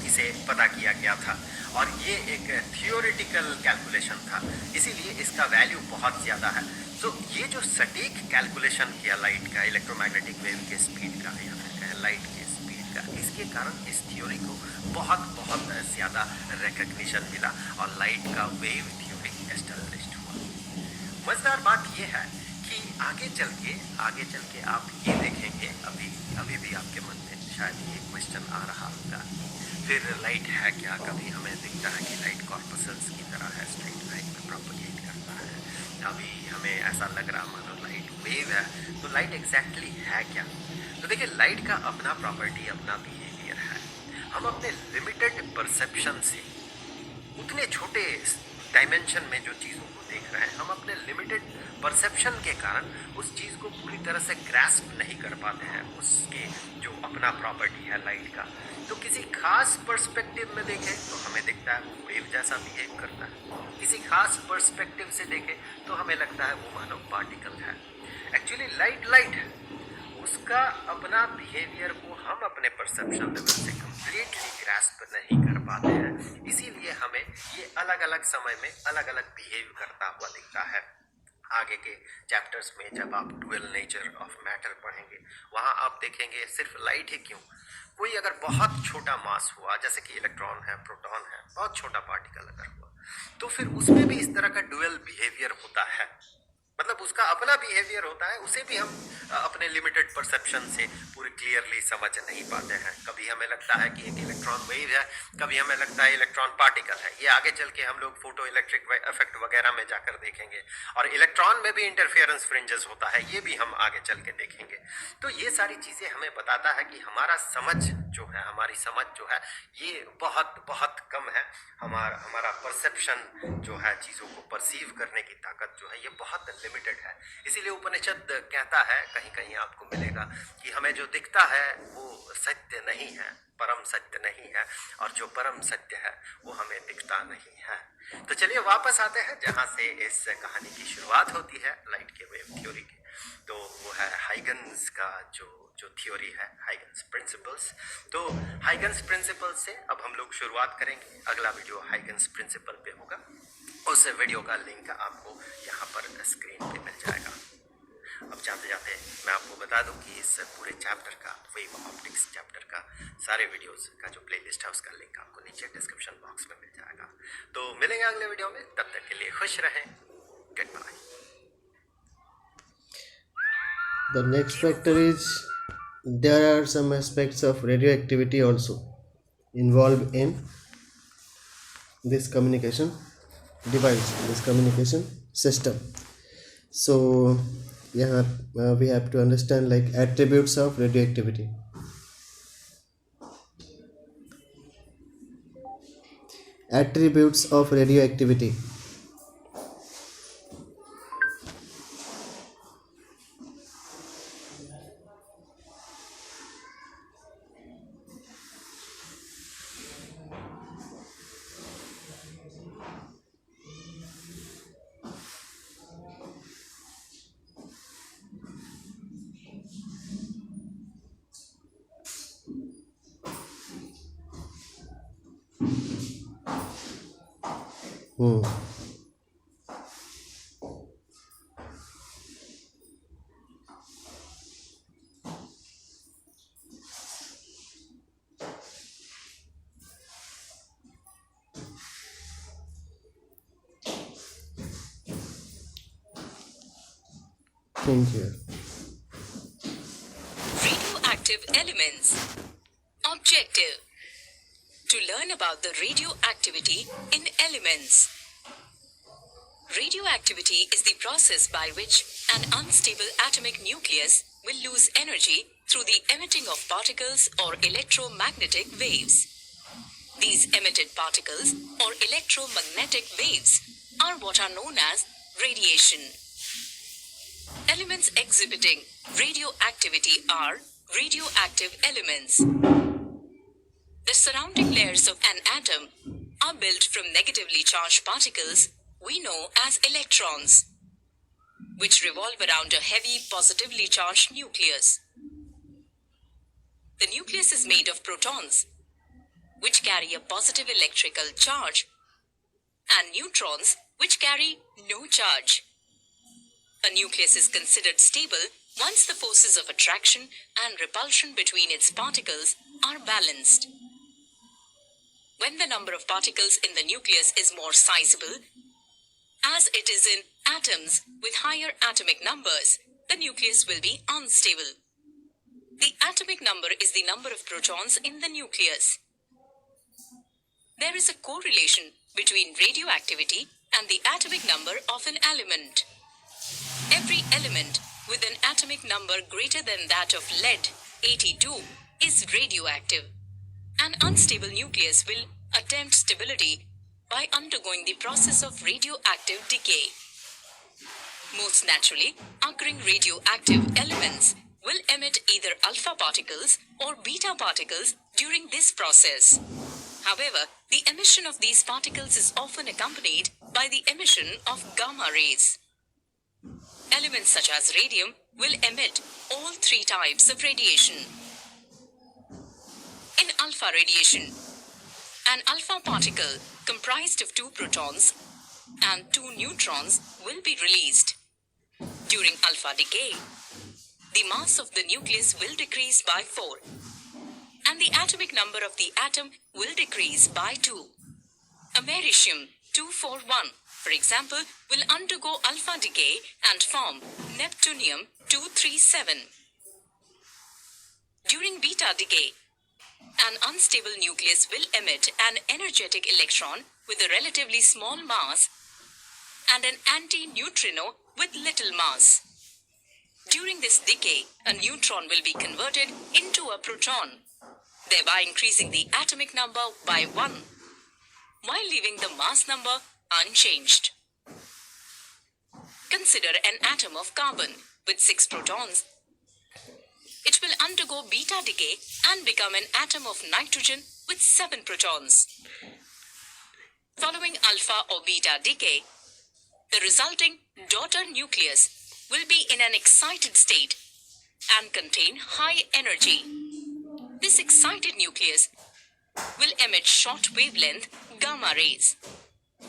Speaker 7: इसे पता किया गया था, और ये एक थियोरिटिकल कैलकुलेशन था, इसीलिए इसका वैल्यू बहुत ज़्यादा है। तो ये जो सटीक कैलकुलेशन किया लाइट का, इलेक्ट्रोमैग्नेटिक वेव के स्पीड का या फिर कहें लाइट के स्पीड का, इसके कारण इस थ्योरी को बहुत ज़्यादा रिकग्निशन मिला और लाइट का वेव थ्योरी एस्टेब्लिश्ड हुआ। मज़ेदार बात यह है कि आगे चल के आप ये देखेंगे, अभी भी आपके मन में शायद ये क्वेश्चन आ रहा होगा, फिर लाइट है क्या? कभी हमें दिखता है कि लाइट कॉर्पसल्स की तरह है, स्ट्रेट लाइन में प्रोपगेट करता है, कभी हमें ऐसा लग रहा मानो लाइट वेव है, तो लाइट एग्जैक्टली है क्या? तो देखिए, लाइट का अपना प्रॉपर्टी, अपना बिहेवियर है। हम अपने लिमिटेड परसेप्शन से उतने छोटे डायमेंशन में जो चीज़ों को देख रहे हैं, हम अपने लिमिटेड परसेप्शन के कारण उस चीज़ को पूरी तरह से ग्रास्प नहीं कर पाते हैं, उसके जो अपना प्रॉपर्टी है लाइट का। तो किसी खास पर्सपेक्टिव में देखें तो हमें दिखता है वो वेव जैसा बिहेव करता है, किसी खास पर्सपेक्टिव से देखें तो हमें लगता है वो मानो पार्टिकल है। एक्चुअली लाइट है, उसका अपना बिहेवियर को हम अपने परसेप्शन लेवल से कंप्लीटली ग्रास्प नहीं कर पाते हैं, इसीलिए हमें ये अलग अलग समय में अलग अलग बिहेव करता हुआ दिखता है। आगे के चैप्टर्स में जब आप डुअल नेचर ऑफ मैटर पढ़ेंगे, वहाँ आप देखेंगे सिर्फ लाइट ही क्यों, कोई अगर बहुत छोटा मास हुआ, जैसे कि इलेक्ट्रॉन है, प्रोटॉन है, बहुत छोटा पार्टिकल अगर हुआ, तो फिर उसमें भी इस तरह का डुअल बिहेवियर होता है, मतलब उसका अपना बिहेवियर होता है, उसे भी हम अपने लिमिटेड परसेप्शन से पूरी क्लियरली समझ नहीं पाते हैं। कभी हमें लगता है कि एक इलेक्ट्रॉन वेव है, कभी हमें लगता है इलेक्ट्रॉन पार्टिकल है। ये आगे चल के हम लोग फोटो इलेक्ट्रिक इफेक्ट वगैरह में जाकर देखेंगे, और इलेक्ट्रॉन में भी इंटरफेरेंस फ्रिंजेस होता है, ये भी हम आगे चल के देखेंगे। तो ये सारी चीज़ें हमें बताता है कि हमारा समझ जो है, हमारी समझ जो है ये बहुत कम है। हमारा परसेप्शन जो है, चीज़ों को परसीव करने की ताकत जो है, ये बहुत लिमिटेड है। इसीलिए उपनिषद कहता है, कहीं कहीं आपको मिलेगा कि हमें जो दिखता है वो सत्य नहीं है, परम सत्य नहीं है, और जो परम सत्य है वो हमें दिखता नहीं है। तो चलिए वापस आते हैं जहाँ से इस कहानी की शुरुआत होती है, लाइट के वेव थ्योरी की। तो वो है हाइगन्स का जो थ्योरी है, हाइगन्स प्रिंसिपल्स। तो हाइगन्स प्रिंसिपल से अब हम लोग शुरुआत करेंगे। अगला वीडियो हाइगन्स प्रिंसिपल पे होगा, उस वीडियो का लिंक आपको यहाँ पर स्क्रीन पे मिल जाएगा। अब जाते जाते मैं आपको बता दूं कि इस पूरे चैप्टर का, वेव ऑप्टिक्स चैप्टर का सारे वीडियोस का जो प्लेलिस्ट है उसका लिंक आपको नीचे डिस्क्रिप्शन बॉक्स में मिल जाएगा। तो मिलेंगे अगले वीडियो में, तब तक के लिए खुश रहें, good bye.
Speaker 1: The next factor is there are some aspects of radioactivity also. involved in this communication device, this communication system. So we have to understand like attributes of radioactivity. Attributes of radioactivity. Thank you.
Speaker 6: Radioactive elements. Objective: to learn about the radioactivity in elements. Radioactivity is the process by which an unstable atomic nucleus will lose energy through the emitting of particles or electromagnetic waves. These emitted particles or electromagnetic waves are what are known as radiation. Elements exhibiting radioactivity are radioactive elements. The surrounding layers of an atom are built from negatively charged particles we know as electrons, which revolve around a heavy positively charged nucleus. The nucleus is made of protons, which carry a positive electrical charge, and neutrons, which carry no charge. A nucleus is considered stable once the forces of attraction and repulsion between its particles are balanced. When the number of particles in the nucleus is more sizable, as it is in atoms with higher atomic numbers, the nucleus will be unstable. The atomic number is the number of protons in the nucleus. There is a correlation between radioactivity and the atomic number of an element. Every element with an atomic number greater than that of lead, 82, is radioactive. An unstable nucleus will attempt stability by undergoing the process of radioactive decay. Most naturally occurring radioactive elements will emit either alpha particles or beta particles during this process. However, the emission of these particles is often accompanied by the emission of gamma rays. Elements such as radium will emit all three types of radiation. In alpha radiation, an alpha particle comprised of 2 protons and 2 neutrons will be released. During alpha decay, the mass of the nucleus will decrease by 4, and the atomic number of the atom will decrease by 2. Americium 241, for example, will undergo alpha decay and form neptunium 237. During beta decay, an unstable nucleus will emit an energetic electron with a relatively small mass and an anti-neutrino with little mass. During this decay, a neutron will be converted into a proton, thereby increasing the atomic number by 1, while leaving the mass number unchanged. Consider an atom of carbon with 6 protons. It will undergo beta decay and become an atom of nitrogen with 7 protons. Following alpha or beta decay, the resulting daughter nucleus will be in an excited state and contain high energy. This excited nucleus will emit short wavelength gamma rays.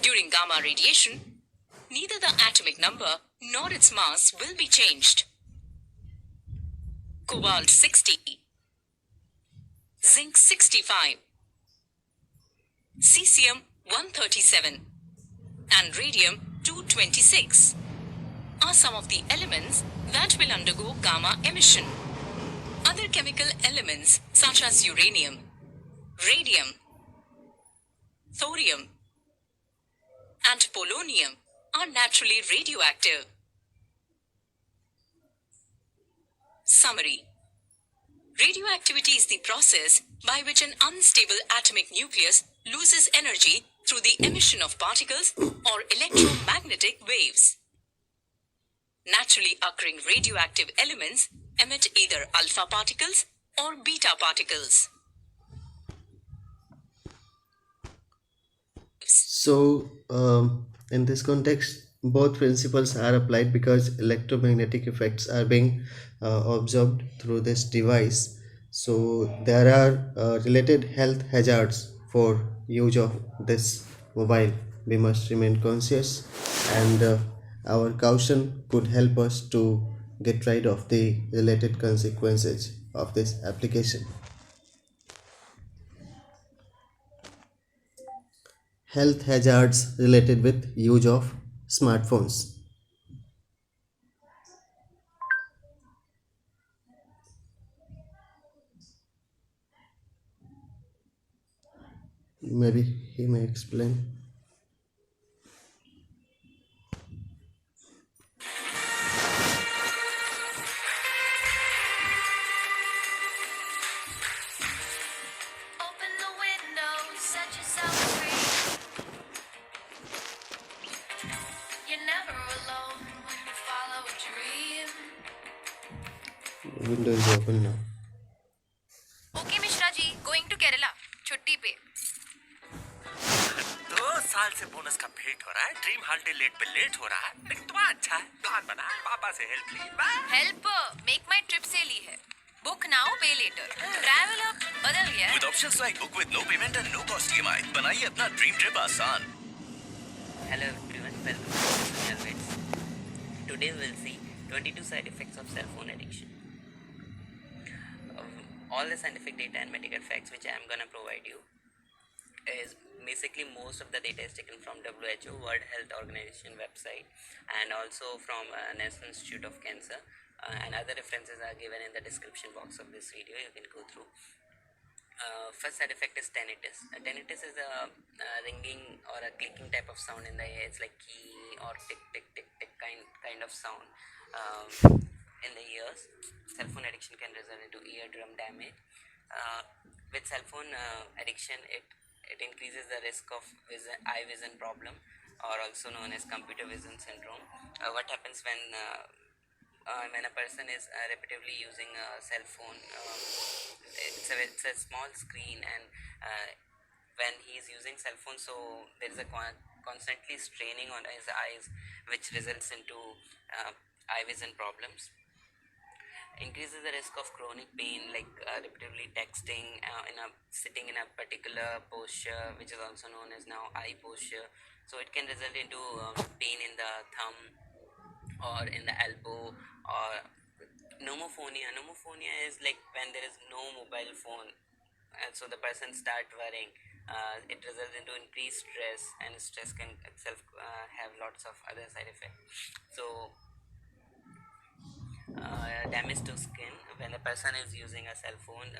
Speaker 6: During gamma radiation, neither the atomic number nor its mass will be changed. Cobalt 60, zinc 65, cesium 137, and radium 226 are some of the elements that will undergo gamma emission. Other chemical elements such as uranium, Radium, thorium, and polonium are naturally radioactive. Summary. Radioactivity is the process by which an unstable atomic nucleus loses energy through the emission of particles or electromagnetic waves. Naturally occurring radioactive elements emit either alpha particles or beta particles.
Speaker 1: So, in this context, both principles are applied because electromagnetic effects are being absorbed through this device. So, there are related health hazards for use of this mobile. We must remain conscious, and our caution could help us to get rid of the related consequences of this application. Health hazards related with use of smartphones. Maybe he may explain.
Speaker 6: Open the window, set yourself free. You're never alone when you follow a dream.
Speaker 1: Window is open now.
Speaker 6: Okay, Mishra ji, going to Kerala. छुट्टी पे.
Speaker 7: 2 साल से bonus का भेंट हो रहा है, dream holiday late पे लेट हो रहा है, लेकिन तुम्हारा अच्छा है, प्लान बना है, पापा से हेल्प ली,
Speaker 6: Help, make my trip से ली है. Book now, pay later. Travel अब बदल गया है.
Speaker 4: With options like book with no payment and no cost EMI, बनाइए अपना ड्रीम ट्रिप आसान.
Speaker 8: Hello everyone, welcome to Sunil Bits. Today we'll see 22 side effects of cell phone addiction. All the scientific data and medical facts which I am gonna provide you is basically most of the data is taken from WHO, World Health Organization website, and also from National Institute of Cancer, and other references are given in the description box of this video. You can go through. First side effect is tinnitus. Tinnitus is a ringing or a clicking type of sound in the ear. It's like key or tick tick tick tick kind of sound in the ears. Cell phone addiction can result into eardrum damage. With cell phone addiction, it increases the risk of eye vision problem, or also known as computer vision syndrome. What happens when a person is repetitively using a cell phone? It's a small screen, and when he is using cell phone, so there is a constantly straining on his eyes, which results into eye vision problems. Increases the risk of chronic pain, like repetitively texting, sitting in a particular posture, which is also known as now eye posture. So it can result into pain in the thumb or in the elbow, or pneumophobia. Pneumophobia is like when there is no mobile phone, and so the person start worrying. It results into increased stress, and stress can itself have lots of other side effects. So damage to skin. When a person is using a cell phone,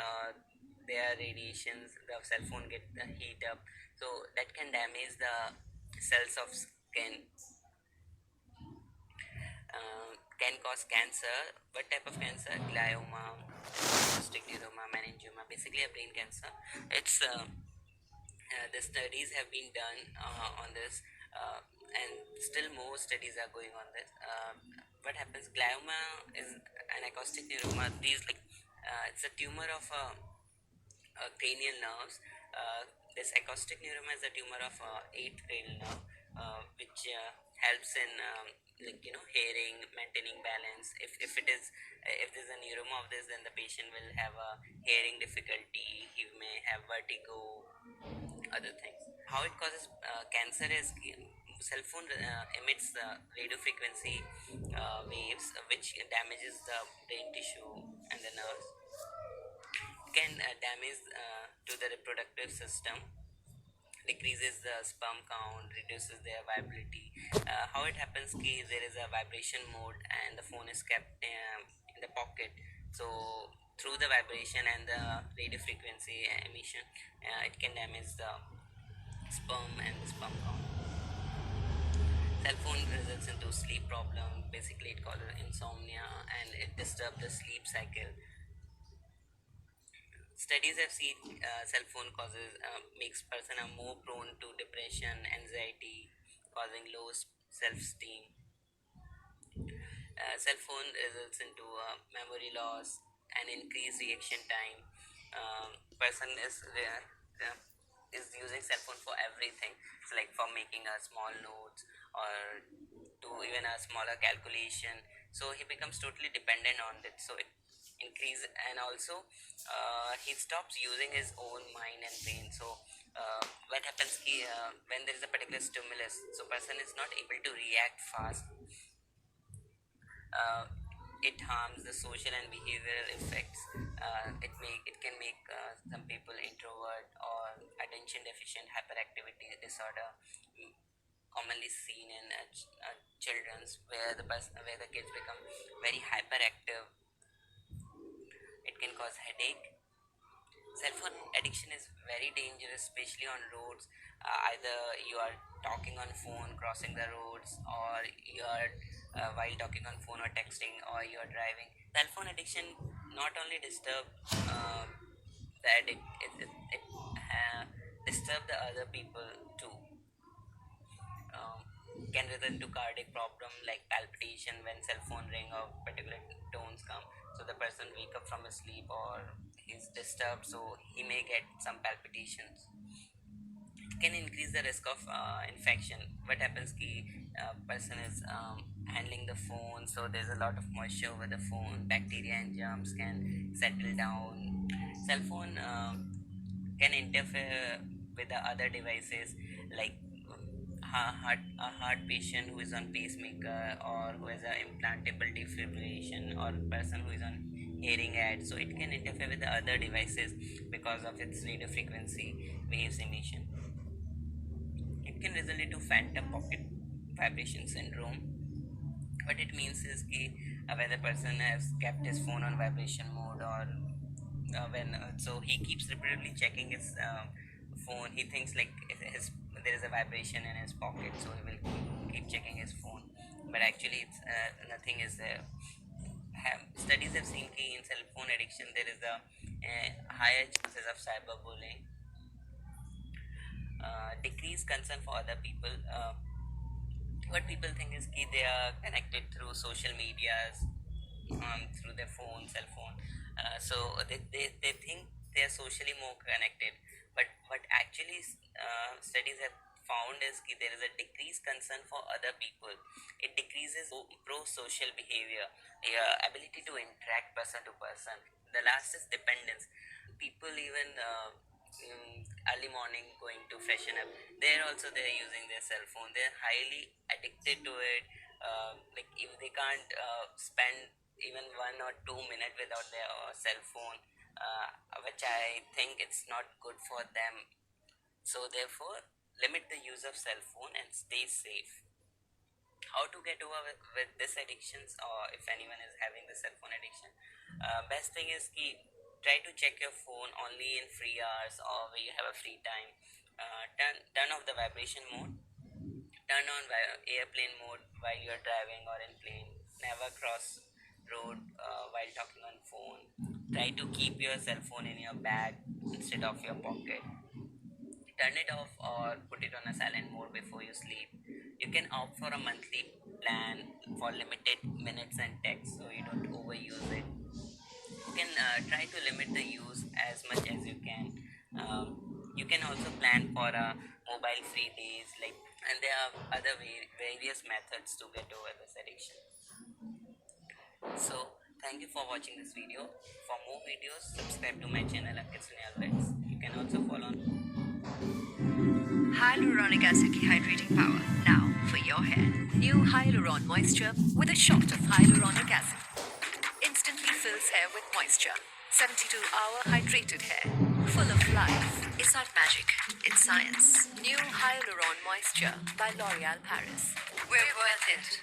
Speaker 8: there are radiations, the cell phone get heat up, so that can damage the cells of skin, can cause cancer. What type of cancer? Glioma, cystic neuroma, meningioma, basically a brain cancer. It's the studies have been done on this, and still more studies are going on this. What happens? Glioma is an acoustic neuroma. These like it's a tumor of cranial nerves. This acoustic neuroma is a tumor of 8th cranial nerve, which helps in hearing, maintaining balance. If there's a neuroma of this, then the patient will have a hearing difficulty. He may have vertigo, other things. How it causes cancer is cell phone emits radio frequency waves, which damages the brain tissue and the nerves. Can damage to the reproductive system, decreases the sperm count, reduces their viability. How it happens is there is a vibration mode, and the phone is kept in the pocket, so through the vibration and the radio frequency emission, it can damage the sperm and the sperm count. Cell phone results into sleep problem. Basically, it causes insomnia and it disturbs the sleep cycle. Studies have seen cell phone causes makes person are more prone to depression, anxiety, causing low self-esteem. Cell phone results into memory loss and increased reaction time. Person is using cell phone for everything. It's like for making a small notes or to even a smaller calculation. So he becomes totally dependent on it. So it increase, and also he stops using his own mind and brain. So what happens when there is a particular stimulus, so person is not able to react fast. uh, it harms the social and behavioral effects. It can make some people introvert or attention deficient hyperactivity disorder, commonly seen in children's, where the kids become very hyperactive. It can cause headache. Cell phone addiction is very dangerous, especially on roads. Either you are talking on phone crossing the roads, or you are while talking on phone or texting, or you are driving. Cell phone addiction not only disturb the addict, it disturb the other people too. um, can result to cardiac problem like palpitation when cell phone ring or particular tones come. So the person wake up from his sleep or he's disturbed, so he may get some palpitations. It can increase the risk of infection. What happens ki person is handling the phone, so there's a lot of moisture over the phone, bacteria and germs can settle down. Cell phone can interfere with the other devices, like a heart patient who is on pacemaker, or who has a implantable defibrillation, or person who is on hearing aid. So it can interfere with the other devices because of its radio frequency waves emission. It can result into phantom pocket vibration syndrome. What it means is when the person has kept his phone on vibration mode, or when so he keeps repeatedly checking his phone. He thinks like there is a vibration in his pocket, so he will keep checking his phone, but actually it's nothing is there. Studies have seen in cell phone addiction there is a higher chances of cyberbullying, decreased concern for other people. What people think is they are connected through social medias, through their cell phone. So they think they are socially more connected, but what actually studies have found is there is a decreased concern for other people. It decreases pro-social behavior, ability to interact person to person. The last is dependence. People even early morning going to freshen up, they're using their cell phone. They're highly addicted to it. Like if they can't spend even 1 or 2 minutes without their cell phone, which I think it's not good for them. So therefore, limit the use of cell phone and stay safe. How to get over with this addictions, or if anyone is having the cell phone addiction, best thing is try to check your phone only in free hours or where you have a free time. Turn off the vibration mode. Turn on airplane mode while you're driving or in plane. Never cross road while talking on phone. Try to keep your cell phone in your bag instead of your pocket. Turn it off or put it on a silent mode before you sleep. You can opt for a monthly plan for limited minutes and text, so you don't overuse it. You can try to limit the use as much as you can. You can also plan for a mobile free days, and there are other various methods to get over this addiction. So thank you for watching this video. For more videos, subscribe to my channel Ankit Sunil. You can also follow on
Speaker 6: Hyaluronic acid hydrating power. Now for your hair. New Hyaluron Moisture with a shot of hyaluronic acid. Instantly fills hair with moisture. 72-hour hydrated hair. Full of life. It's not magic, it's science. New Hyaluron Moisture by L'Oréal Paris. We're worth it.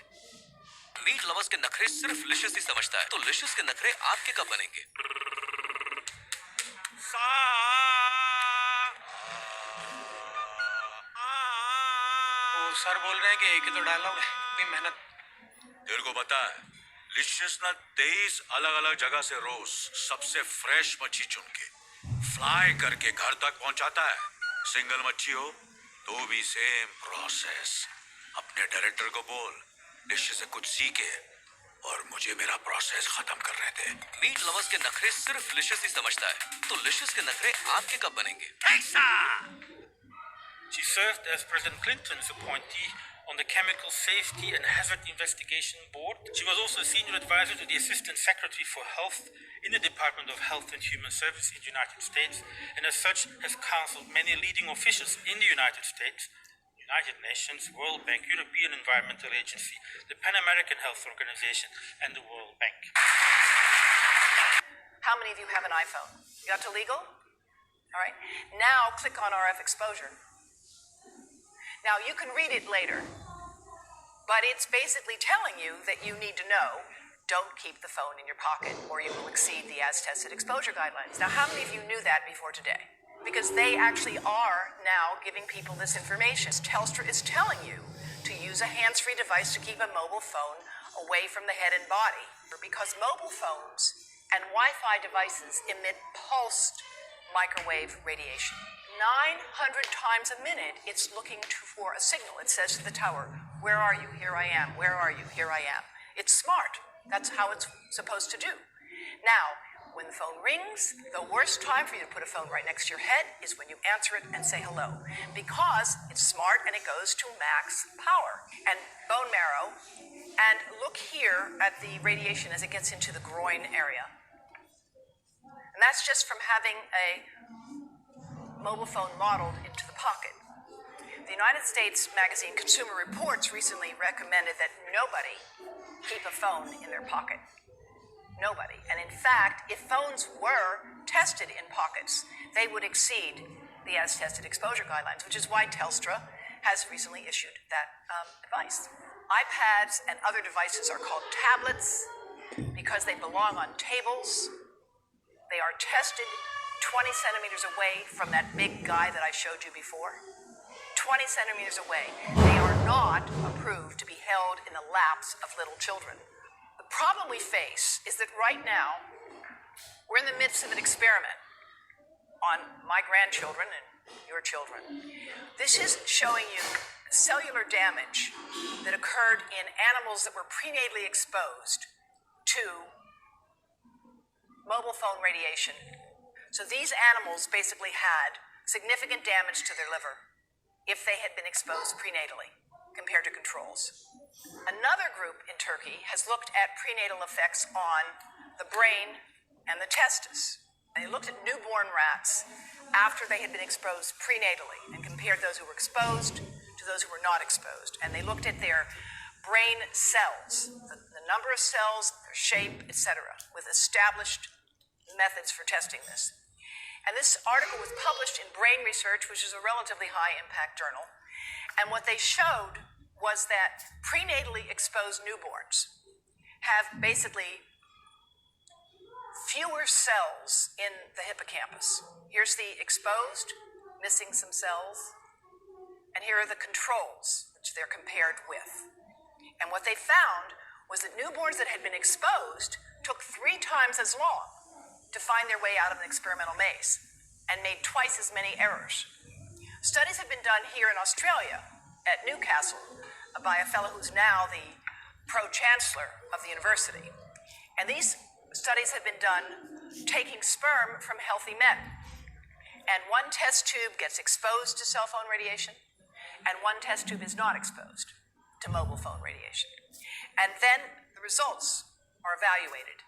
Speaker 5: Meat lovers के नखरे सिर्फ Licious ही समझता है, तो Licious के नखरे आपके कब बनेंगे? सा
Speaker 3: वो सर बोल रहे हैं कि एक ही तो डायलॉग है, इतनी मेहनत।
Speaker 5: तेरे को पता है लिशियस ना 23 अलग अलग जगह से रोज सबसे फ्रेश मच्छी चुन के फ्राई करके घर तक पहुंचाता है। सिंगल मच्छी हो तो भी सेम प्रोसेस। अपने डायरेक्टर को बोल लिशियस से कुछ सीखे और मुझे मेरा प्रोसेस खत्म करने दे।
Speaker 9: मीट लवर्स के नखरे सिर्फ लिशियस ही समझता है, तो लिशियस के नखरे आपके कब बनेंगे?
Speaker 10: She served as President Clinton's appointee on the Chemical Safety and Hazard Investigation Board. She was also a senior advisor to the Assistant Secretary for Health in the Department of Health and Human Services in the United States, and as such has counseled many leading officials in the United States, United Nations, World Bank, European Environmental Agency, the Pan American Health Organization, and the World Bank.
Speaker 11: How many of you have an iPhone? You got to legal? All right. Now click on RF exposure. Now you can read it later, but it's basically telling you that you need to know, don't keep the phone in your pocket or you will exceed the as tested exposure guidelines. Now how many of you knew that before today? Because they actually are now giving people this information. Telstra is telling you to use a hands-free device to keep a mobile phone away from the head and body, because mobile phones and Wi-Fi devices emit pulsed microwave radiation. 900 times a minute, it's looking for a signal. It says to the tower, where are you? Here I am. Where are you? Here I am. It's smart. That's how it's supposed to do. Now, when the phone rings, the worst time for you to put a phone right next to your head is when you answer it and say hello, because it's smart and it goes to max power. And bone marrow, and look here at the radiation as it gets into the groin area. And that's just from having a mobile phone modeled into the pocket. The United States magazine Consumer Reports recently recommended that nobody keep a phone in their pocket. Nobody. And in fact, if phones were tested in pockets, they would exceed the as-tested exposure guidelines, which is why Telstra has recently issued that advice. iPads and other devices are called tablets because they belong on tables. They are tested 20 centimeters away from that big guy that I showed you before. 20 centimeters away. They are not approved to be held in the laps of little children. The problem we face is that right now, we're in the midst of an experiment on my grandchildren and your children. This is showing you cellular damage that occurred in animals that were prenatally exposed to mobile phone radiation. So these animals basically had significant damage to their liver if they had been exposed prenatally compared to controls. Another group in Turkey has looked at prenatal effects on the brain and the testis. They looked at newborn rats after they had been exposed prenatally and compared those who were exposed to those who were not exposed. And they looked at their brain cells, the number of cells, their shape, etc., with established methods for testing this. And this article was published in Brain Research, which is a relatively high-impact journal. And what they showed was that prenatally exposed newborns have basically fewer cells in the hippocampus. Here's the exposed, missing some cells. And here are the controls, which they're compared with. And what they found was that newborns that had been exposed took 3 times as long to find their way out of an experimental maze and made twice as many errors. Studies have been done here in Australia at Newcastle by a fellow who's now the pro-chancellor of the university. And these studies have been done taking sperm from healthy men. And one test tube gets exposed to cell phone radiation, and one test tube is not exposed to mobile phone radiation. And then the results are evaluated.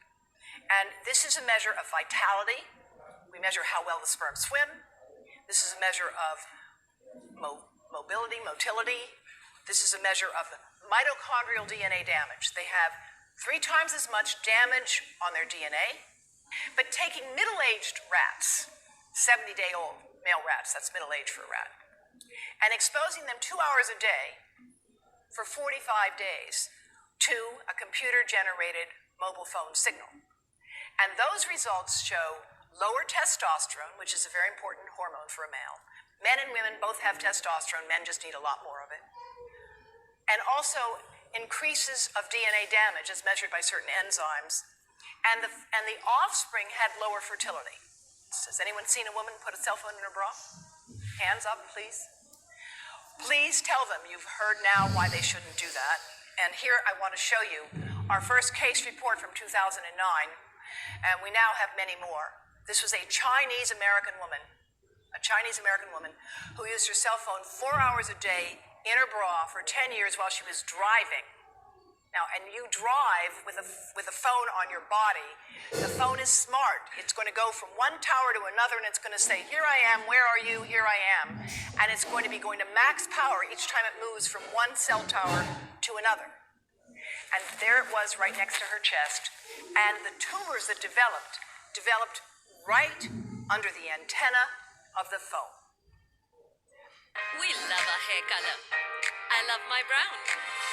Speaker 11: And this is a measure of vitality. We measure how well the sperm swim. This is a measure of motility. This is a measure of mitochondrial DNA damage. They have 3 times as much damage on their DNA. But taking middle-aged rats, 70-day-old male rats, that's middle-aged for a rat, and exposing them 2 hours a day for 45 days to a computer-generated mobile phone signal. And those results show lower testosterone, which is a very important hormone for a male. Men and women both have testosterone, men just need a lot more of it. And also increases of DNA damage as measured by certain enzymes. And the offspring had lower fertility. Has anyone seen a woman put a cell phone in her bra? Hands up, please. Please tell them you've heard now why they shouldn't do that. And here I want to show you our first case report from 2009, and we now have many more. This was a Chinese-American woman who used her cell phone 4 hours a day in her bra for 10 years while she was driving. Now, and you drive with a phone on your body. The phone is smart. It's going to go from one tower to another, and it's going to say, here I am, where are you, here I am. And it's going to be going to max power each time it moves from one cell tower to another. And there it was right next to her chest. And the tumors that developed right under the antenna of the phone.
Speaker 6: We love a hair color. I love my brown.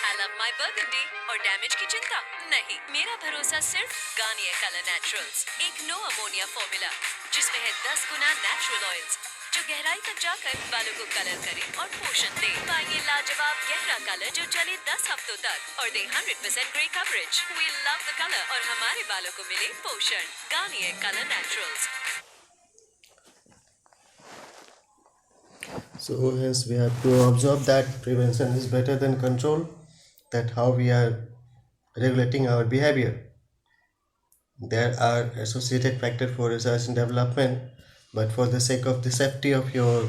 Speaker 6: I love my burgundy. और damage की चिंता नहीं. मेरा भरोसा सिर्फ Garnier colour naturals. एक no ammonia formula जिसमें है 10 गुना नेचुरल ऑयल्स जो गहराई तक जाकर बालों को कलर करे और पोषण दे. पाएंगे लाजवाब गहरा कलर जो चले 10 हफ्तों तक और दे 100% grey coverage. We love the color और हमारे बालों को मिले पोषण. Garnier colour naturals.
Speaker 1: So hence we have to observe that prevention is better than control, that how we are regulating our behavior. There are associated factors for research and development, but for the sake of the safety of your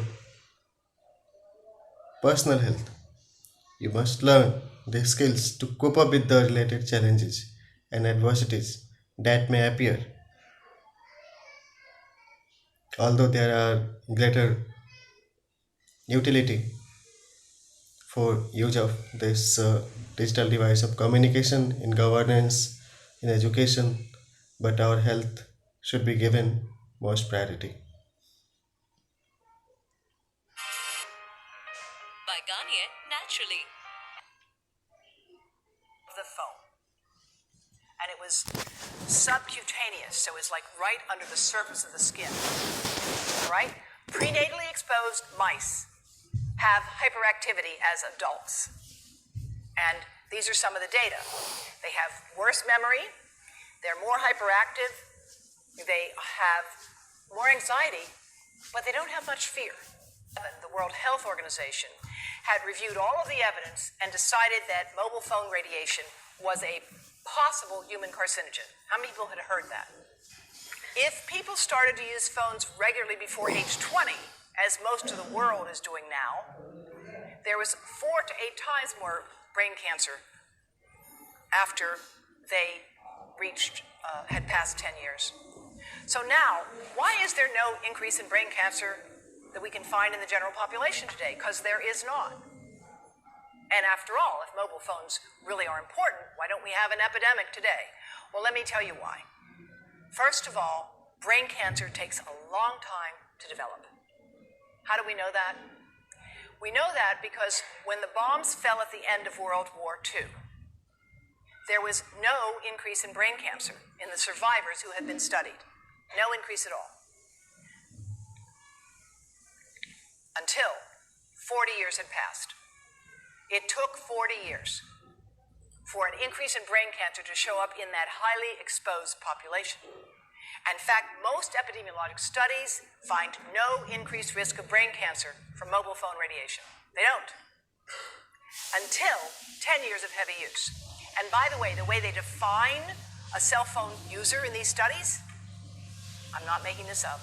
Speaker 1: personal health, you must learn the skills to cope up with the related challenges and adversities that may appear. Although there are greater utility for use of this digital device of communication in governance, in education, but our health should be given most priority.
Speaker 6: By Garnier, naturally.
Speaker 11: The phone. And it was subcutaneous, so it was like right under the surface of the skin. All right? Prenatally exposed mice have hyperactivity as adults. And these are some of the data. They have worse memory, they're more hyperactive, they have more anxiety, but they don't have much fear. The World Health Organization had reviewed all of the evidence and decided that mobile phone radiation was a possible human carcinogen. How many people had heard that? If people started to use phones regularly before age 20, as most of the world is doing now, there was 4 to 8 times more brain cancer after they had passed 10 years. So now, why is there no increase in brain cancer that we can find in the general population today? Because there is not. And after all, if mobile phones really are important, why don't we have an epidemic today? Well, let me tell you why. First of all, brain cancer takes a long time to develop. How do we know that? We know that because when the bombs fell at the end of World War II, there was no increase in brain cancer in the survivors who had been studied. No increase at all. Until 40 years had passed. It took 40 years for an increase in brain cancer to show up in that highly exposed population. In fact, most epidemiologic studies find no increased risk of brain cancer from mobile phone radiation. They don't. Until 10 years of heavy use. And by the way they define a cell phone user in these studies, I'm not making this up,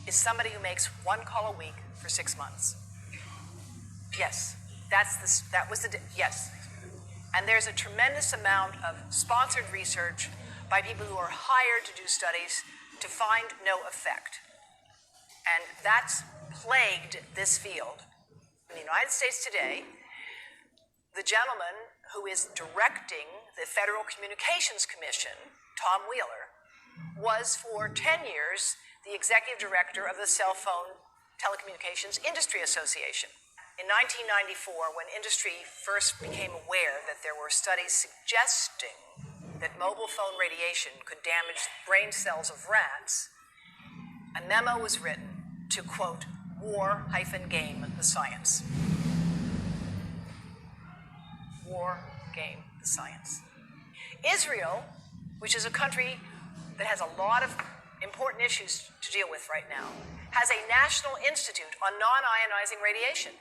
Speaker 11: is somebody who makes 1 call a week for 6 months. Yes, yes. And there's a tremendous amount of sponsored research by people who are hired to do studies to find no effect. And that's plagued this field. In the United States today, the gentleman who is directing the Federal Communications Commission, Tom Wheeler, was for 10 years the executive director of the Cell Phone Telecommunications Industry Association. In 1994, when industry first became aware that there were studies suggesting that mobile phone radiation could damage brain cells of rats, a memo was written to, quote, war-game the science. War-game the science. Israel, which is a country that has a lot of important issues to deal with right now, has a National Institute on non-ionizing radiation.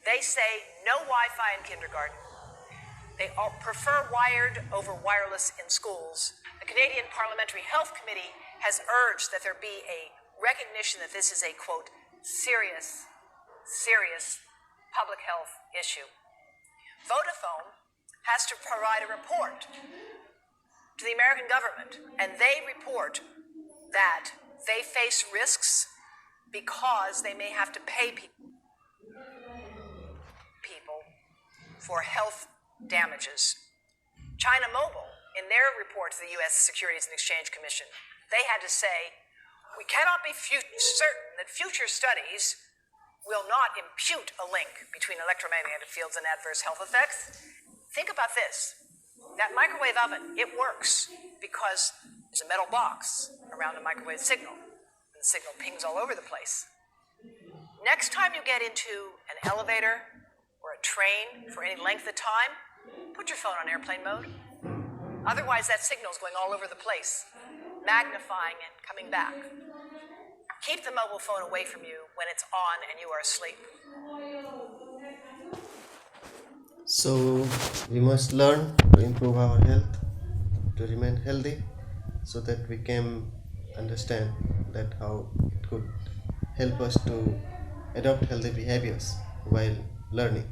Speaker 11: They say no Wi-Fi in kindergarten. They all prefer wired over wireless in schools. The Canadian Parliamentary Health Committee has urged that there be a recognition that this is a, quote, serious public health issue. Vodafone has to provide a report to the American government, and they report that they face risks because they may have to pay people for health damages. China Mobile, in their report to the U.S. Securities and Exchange Commission, they had to say, we cannot be certain that future studies will not impute a link between electromagnetic fields and adverse health effects. Think about this. That microwave oven, it works because there's a metal box around the microwave signal, and the signal pings all over the place. Next time you get into an elevator or a train for any length of time, put your phone on airplane mode. Otherwise, that signal's going all over the place, magnifying and coming back. Keep the mobile phone away from you when it's on and you are asleep.
Speaker 1: So we must learn to improve our health, to remain healthy, so that we can understand that how it could help us to adopt healthy behaviors while learning.